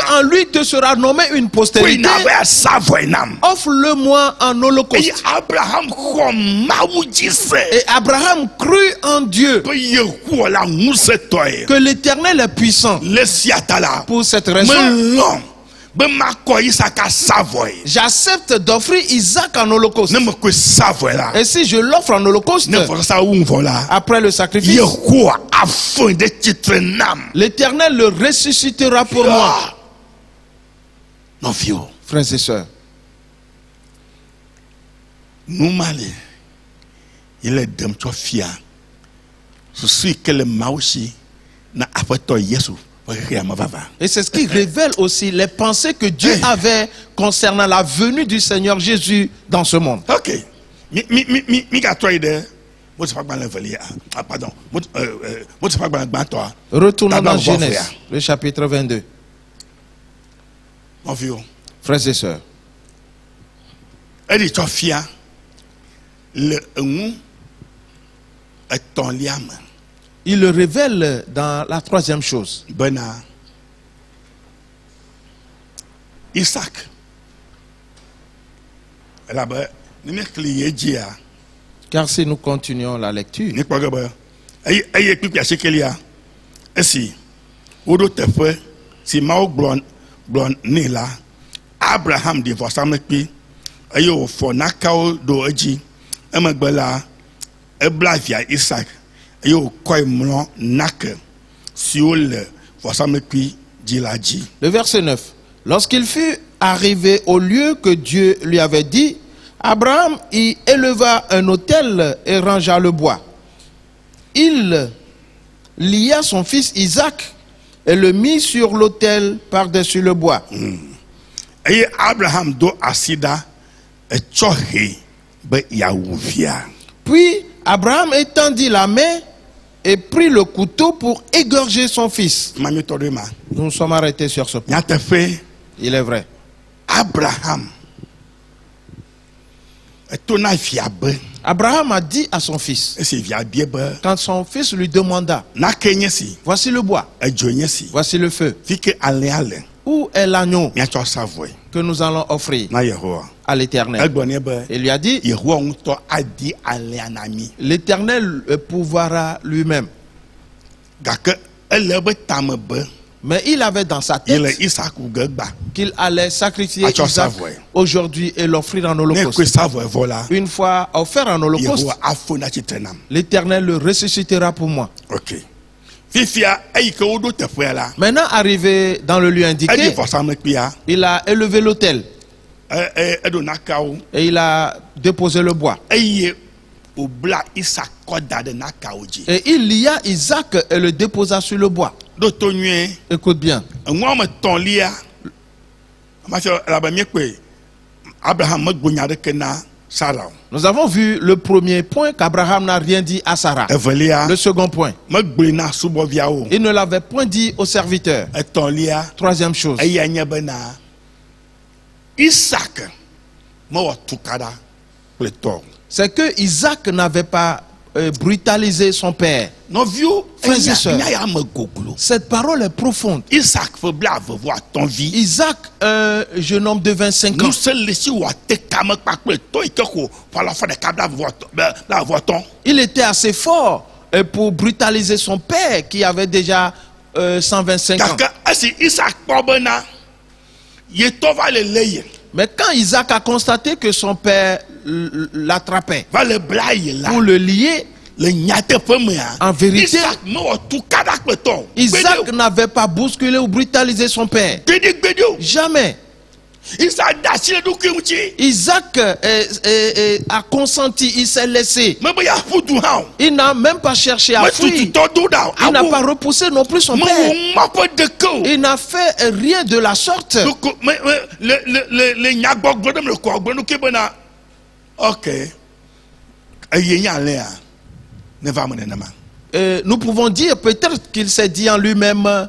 qu'en lui te sera nommé une postérité. Offre-le-moi en holocauste. Et Abraham crut en Dieu, que l'Éternel est puissant. Pour cette raison, j'accepte d'offrir Isaac en holocauste. Et si je l'offre en holocauste, après le sacrifice, l'Éternel le ressuscitera pour moi. Frères et sœurs, il est d'un fier. Je suis que le maouchi n'a pas Yesu. Et c'est ce qui révèle aussi les pensées que Dieu avait concernant la venue du Seigneur Jésus dans ce monde. Ok. Retournons dans Genèse, le chapitre 22. Frères et sœurs, il le révèle dans la troisième chose. Isaac Car si nous continuons la lecture, Abraham divorce avec ayo for nakao do eji emegbela eblavia Isaac ayo koy mlon nak siol forsamekui dilaji. Le verset 9. Lorsqu'il fut arrivé au lieu que Dieu lui avait dit, Abraham y éleva un autel et rangea le bois. Il lia son fils Isaac et le mit sur l'autel par-dessus le bois. Et Abraham do asida et chohe be yaouvia. Puis Abraham étendit la main et prit le couteau pour égorger son fils. Nous nous sommes arrêtés sur ce point. Il est vrai. Abraham a dit à son fils, quand son fils lui demanda, voici le bois, voici le feu, où est l'agneau que nous allons offrir à l'Éternel? Il lui a dit, l'Éternel pourvoira lui-même. Mais il avait dans sa tête qu'il allait sacrifier Isaac aujourd'hui et l'offrir en holocauste. Une fois offert en holocauste, l'Éternel le ressuscitera pour moi. Maintenant arrivé dans le lieu indiqué, il a élevé l'autel et il a déposé le bois. Et il lia Isaac et le déposa sur le bois. Écoute bien. Nous avons vu le premier point qu'Abraham n'a rien dit à Sarah. Le second point, il ne l'avait point dit au serviteur. Troisième chose, c'est que Isaac n'avait pas brutalisé son père. Frères et sœurs, cette parole est profonde. Isaac, un jeune homme de 25 ans, il était assez fort pour brutaliser son père qui avait déjà 125 ans. Mais quand Isaac a constaté que son père l'attrapait pour le lier, en vérité, Isaac n'avait pas bousculé ou brutalisé son père. Jamais. Isaac a consenti, il s'est laissé. Il n'a même pas cherché à fuir. Il n'a pas repoussé non plus son père. Il n'a fait rien de la sorte. Nous pouvons dire peut-être qu'il s'est dit en lui-même,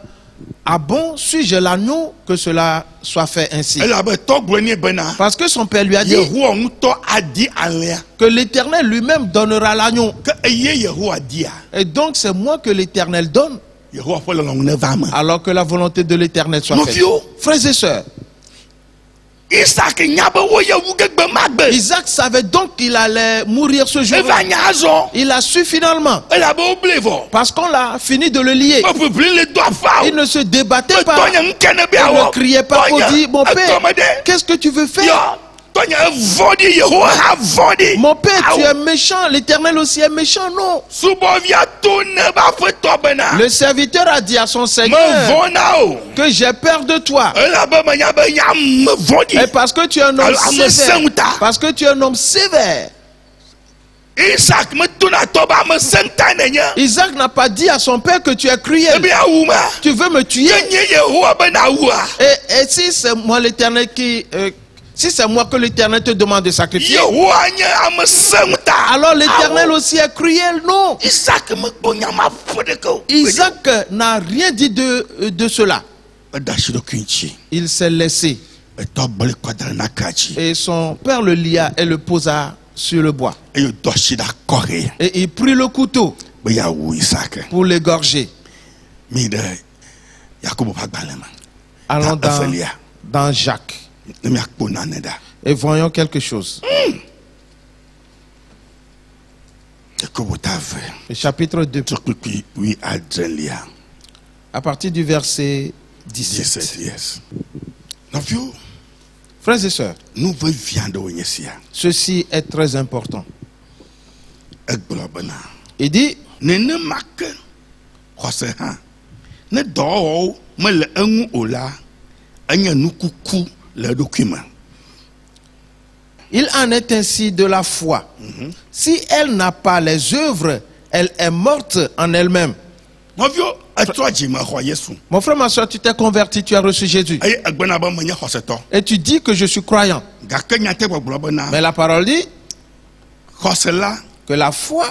ah bon, suis-je l'agneau que cela soit fait ainsi? Parce que son père lui a dit que l'Éternel lui-même donnera l'agneau. Et donc c'est moi que l'Éternel donne, alors que la volonté de l'Éternel soit faite. Frères et sœurs, Isaac savait donc qu'il allait mourir ce jour. Il a su finalement. Parce qu'on l'a fini de le lier. Il ne se débattait pas. Il ne criait pas pour dire, mon père, qu'est-ce que tu veux faire? Mon père, tu es méchant, l'Éternel aussi est méchant, non. Le serviteur a dit à son Seigneur que j'ai peur de toi. Et parce que tu es un homme sévère. Parce que tu es un homme sévère. Isaac n'a pas dit à son père que tu es cruel. Tu veux me tuer. Et si c'est moi l'Éternel qui... si c'est moi que l'Éternel te demande de sacrifier, alors l'Éternel aussi est cruel, non? Isaac n'a rien dit de cela. Il s'est laissé. Et son père le lia et le posa sur le bois. Et il prit le couteau pour l'égorger. Allons dans Jacques. Et voyons quelque chose. Le chapitre 2. À partir du verset 17. Yes. Frères et sœurs, ceci est très important. Il dit, il en est ainsi de la foi. Si elle n'a pas les œuvres, elle est morte en elle-même. Mon frère, ma soeur, tu t'es converti, tu as reçu Jésus. Et tu dis que je suis croyant. Mais la parole dit que la foi,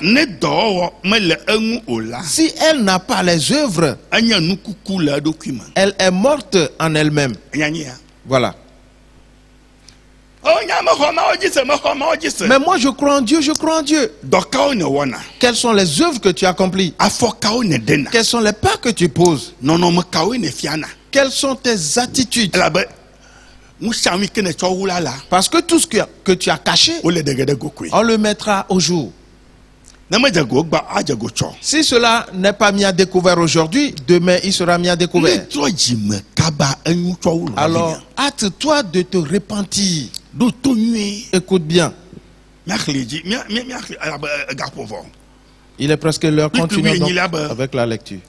si elle n'a pas les œuvres, elle est morte en elle-même. Voilà. Mais moi je crois en Dieu, je crois en Dieu. Quelles sont les œuvres que tu accomplis? Quels sont les pas que tu poses? Quelles sont tes attitudes? Parce que tout ce que tu as caché, on le mettra au jour. Si cela n'est pas mis à découvert aujourd'hui, demain il sera mis à découvert. Alors, hâte-toi de te repentir. Écoute bien. Il est presque l'heure. Continuons donc avec la lecture.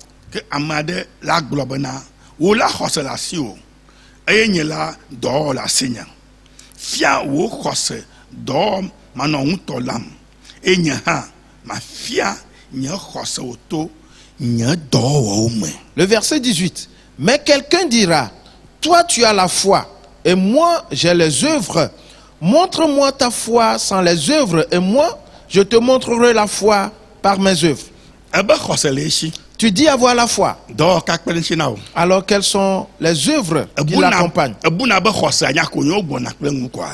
Le verset 18. Mais quelqu'un dira, toi tu as la foi et moi j'ai les œuvres. Montre-moi ta foi sans les œuvres et moi je te montrerai la foi par mes œuvres. Tu dis avoir la foi. Alors quelles sont les œuvres qui l'accompagnent?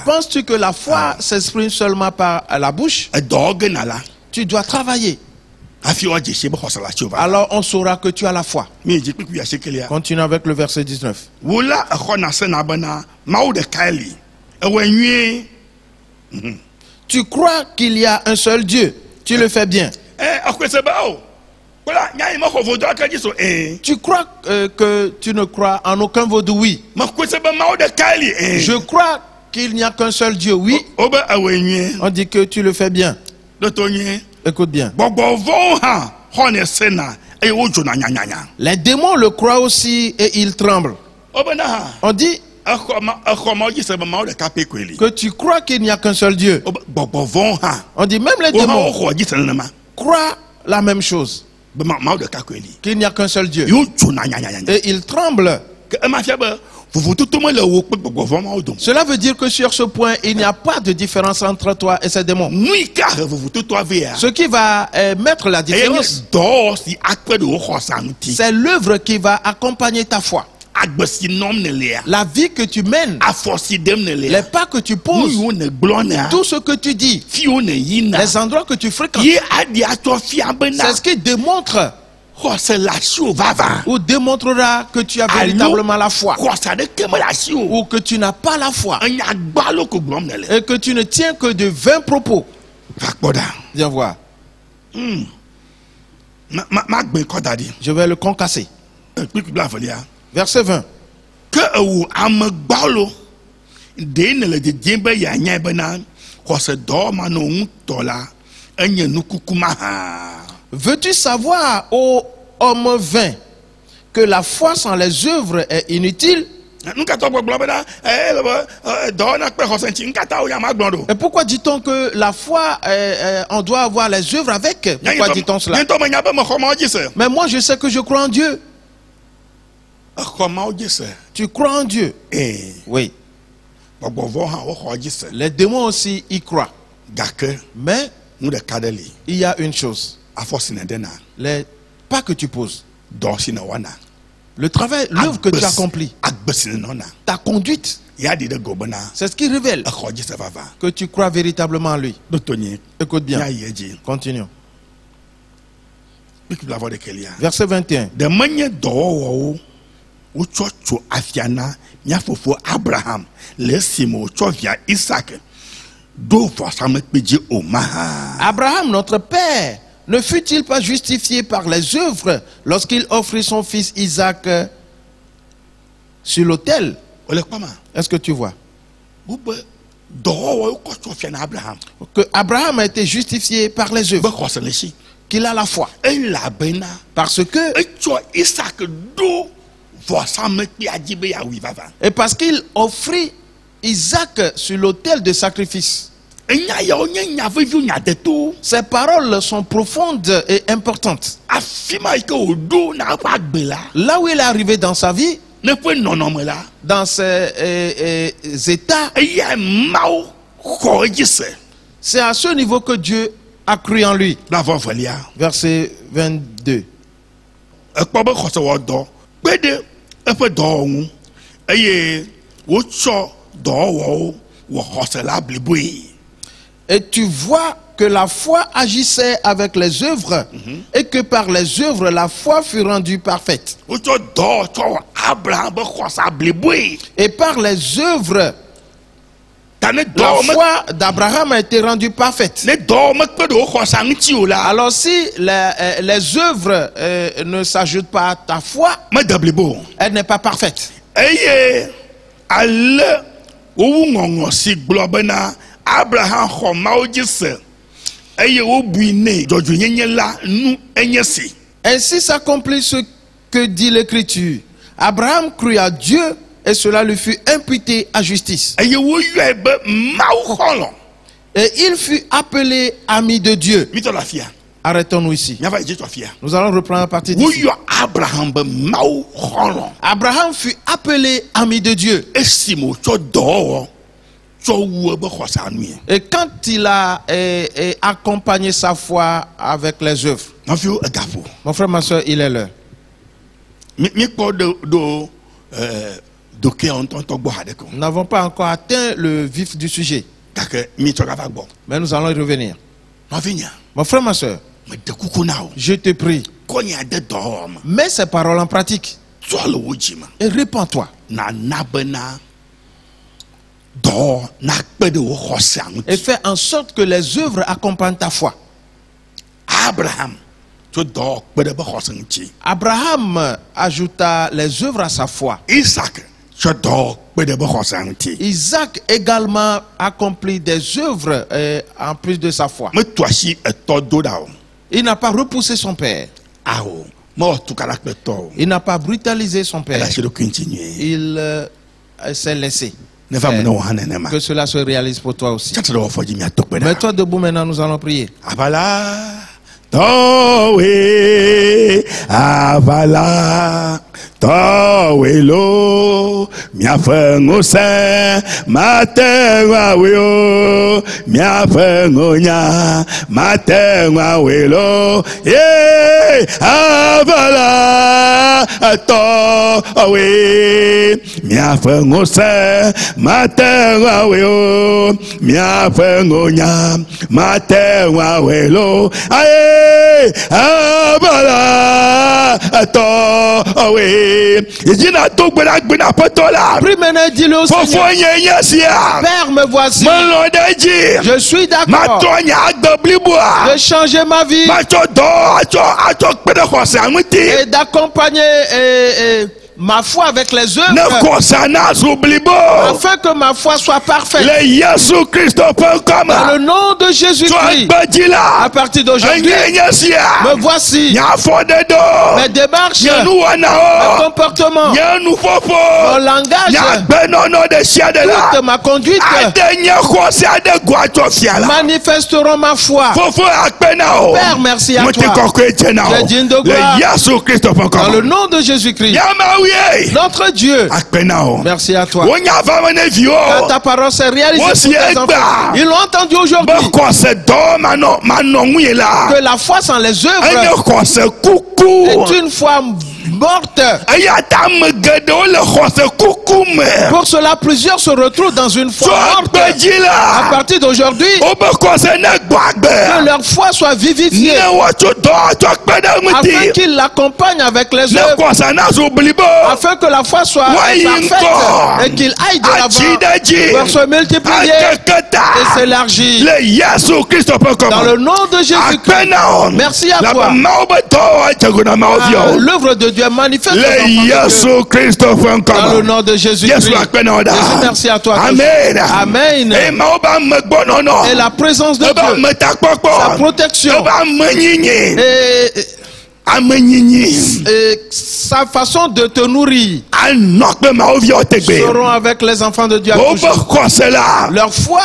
Penses-tu que la foi s'exprime seulement par la bouche? Tu dois travailler. Alors on saura que tu as la foi. Continue avec le verset 19. Tu crois qu'il y a un seul Dieu. Tu le fais bien. Tu crois que tu ne crois en aucun vaudou, oui. Je crois qu'il n'y a qu'un seul Dieu, oui. On dit que tu le fais bien. Écoute bien. Les démons le croient aussi et ils tremblent. On dit que tu crois qu'il n'y a qu'un seul Dieu. On dit même les démons croient la même chose. Qu'il n'y a qu'un seul Dieu. Et ils tremblent. Cela veut dire que sur ce point, il n'y a pas de différence entre toi et ces démons. Ce qui va mettre la différence, c'est l'œuvre qui va accompagner ta foi. La vie que tu mènes, les pas que tu poses, tout ce que tu dis, les endroits que tu fréquentes, c'est ce qui démontre ou démontrera que tu as véritablement la foi ou que tu n'as pas la foi et que tu ne tiens que de vains propos. Viens voir. Je vais le concasser. Verset 20. Veux-tu savoir, ô homme vain, que la foi sans les œuvres est inutile? Et pourquoi dit-on que la foi, on doit avoir les œuvres avec? Pourquoi dit-on cela? Mais moi je sais que je crois en Dieu. Tu crois en Dieu? Oui. Les démons aussi y croient. Mais il y a une chose. Les pas que tu poses, le travail, l'œuvre que tu accomplis, ta conduite, c'est ce qui révèle que tu crois véritablement en lui. Écoute bien. Continuons. Verset 21. Abraham, Abraham, notre père, ne fut-il pas justifié par les œuvres lorsqu'il offrit son fils Isaac sur l'autel? Est-ce que tu vois? Que Abraham a été justifié par les œuvres, qu'il a la foi. Parce que et parce qu'il offrit Isaac sur l'autel de sacrifice. Ces paroles sont profondes et importantes. Là où il est arrivé dans sa vie, dans ses états, c'est à ce niveau que Dieu a cru en lui. Verset 22. Et tu vois que la foi agissait avec les œuvres et que par les œuvres la foi fut rendue parfaite. Et par les œuvres la foi d'Abraham a été rendue parfaite. Alors si les œuvres ne s'ajoutent pas à ta foi, elle n'est pas parfaite. Abraham ainsi s'accomplit ce que dit l'Écriture. Abraham crut à Dieu et cela lui fut imputé à justice. Et il fut appelé ami de Dieu. Arrêtons-nous ici. Nous allons reprendre à partir d'ici. Abraham fut appelé ami de Dieu. Et quand il a accompagné sa foi avec les œuvres, mon frère, ma soeur, il est l'heure. Nous n'avons pas encore atteint le vif du sujet, mais nous allons y revenir. Mon frère, ma soeur, je te prie, mets ces paroles en pratique et répands-toi. Et fais en sorte que les œuvres accompagnent ta foi. Abraham ajouta les œuvres à sa foi. Isaac également accomplit des œuvres en plus de sa foi. Il n'a pas repoussé son père. Il n'a pas brutalisé son père. Il s'est laissé. Que cela se réalise pour toi aussi. Mets-toi debout maintenant, nous allons prier. Avala, Towelo, mia fengose, matenga weo, mia fengonya, matenga welo, avala, Towe, mia fengose, matenga weo, mia fengonya, matenga welo, abala awe ejina to gbera gbena potola Prie maintenant, dis-le au Seigneur. Père, me voici. Je suis d'accord de changer ma vie et d'accompagner ma foi avec les œuvres afin que ma foi soit parfaite. Dans le nom de Jésus-Christ, à partir d'aujourd'hui, me voici. Mes démarches, mes comportements, mon langage, toute ma conduite manifesteront ma foi. Père, merci à toi. Tu es digne de gloire. Dans le nom de Jésus-Christ, notre Dieu, merci à toi. Quand ta parole s'est réalisée pour tes enfants, ils l'ont entendu aujourd'hui. Que la foi sans les œuvres est une foi morte. Pour cela, plusieurs se retrouvent dans une foi morte. À partir d'aujourd'hui, que leur foi soit vivifiée, afin qu'ils l'accompagnent avec les œuvres, afin que la foi soit parfaite et qu'il aille de l'avant pour se multiplier et s'élargir. Dans le nom de Jésus-Christ, merci à toi. L'œuvre de Dieu manifeste dans le nom de Jésus-Christ. Jésus, merci à toi. Amen. Amen. Et la présence de Dieu, sa protection, et sa façon de te nourrir seront avec les enfants de Dieu à toujours. Leur foi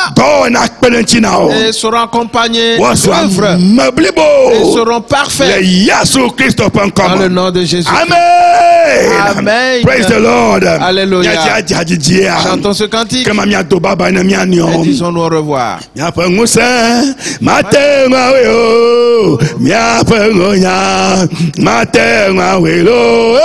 et seront accompagnés d'œuvres et seront parfaits dans le nom de Jésus. Amen. Praise the Lord. Alléluia. Chantons ce cantique et disons-nous au revoir. Matenga welo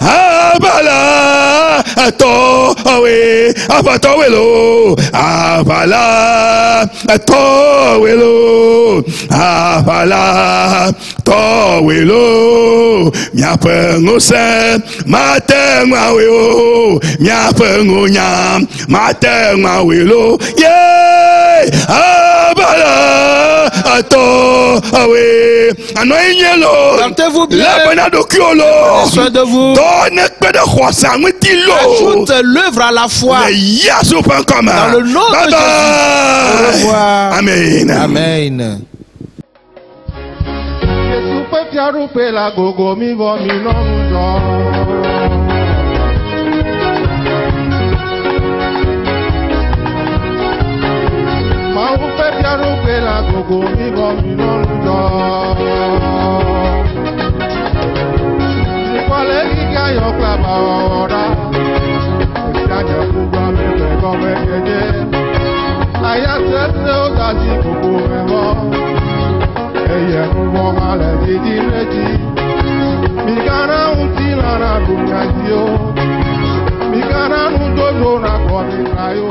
abala ato awe apato welo abala ato welo abala to welo miapengo se matenga welo miapengo nya matenga welo ye abala ato awe portez-vous bien. Soin de vous. Ajoute l'œuvre à la foi. Dans le nom de Jésus. Au revoir. Amen. Amen. Mikana unti lara dunya dio, mikana undodo na kwa mikayo.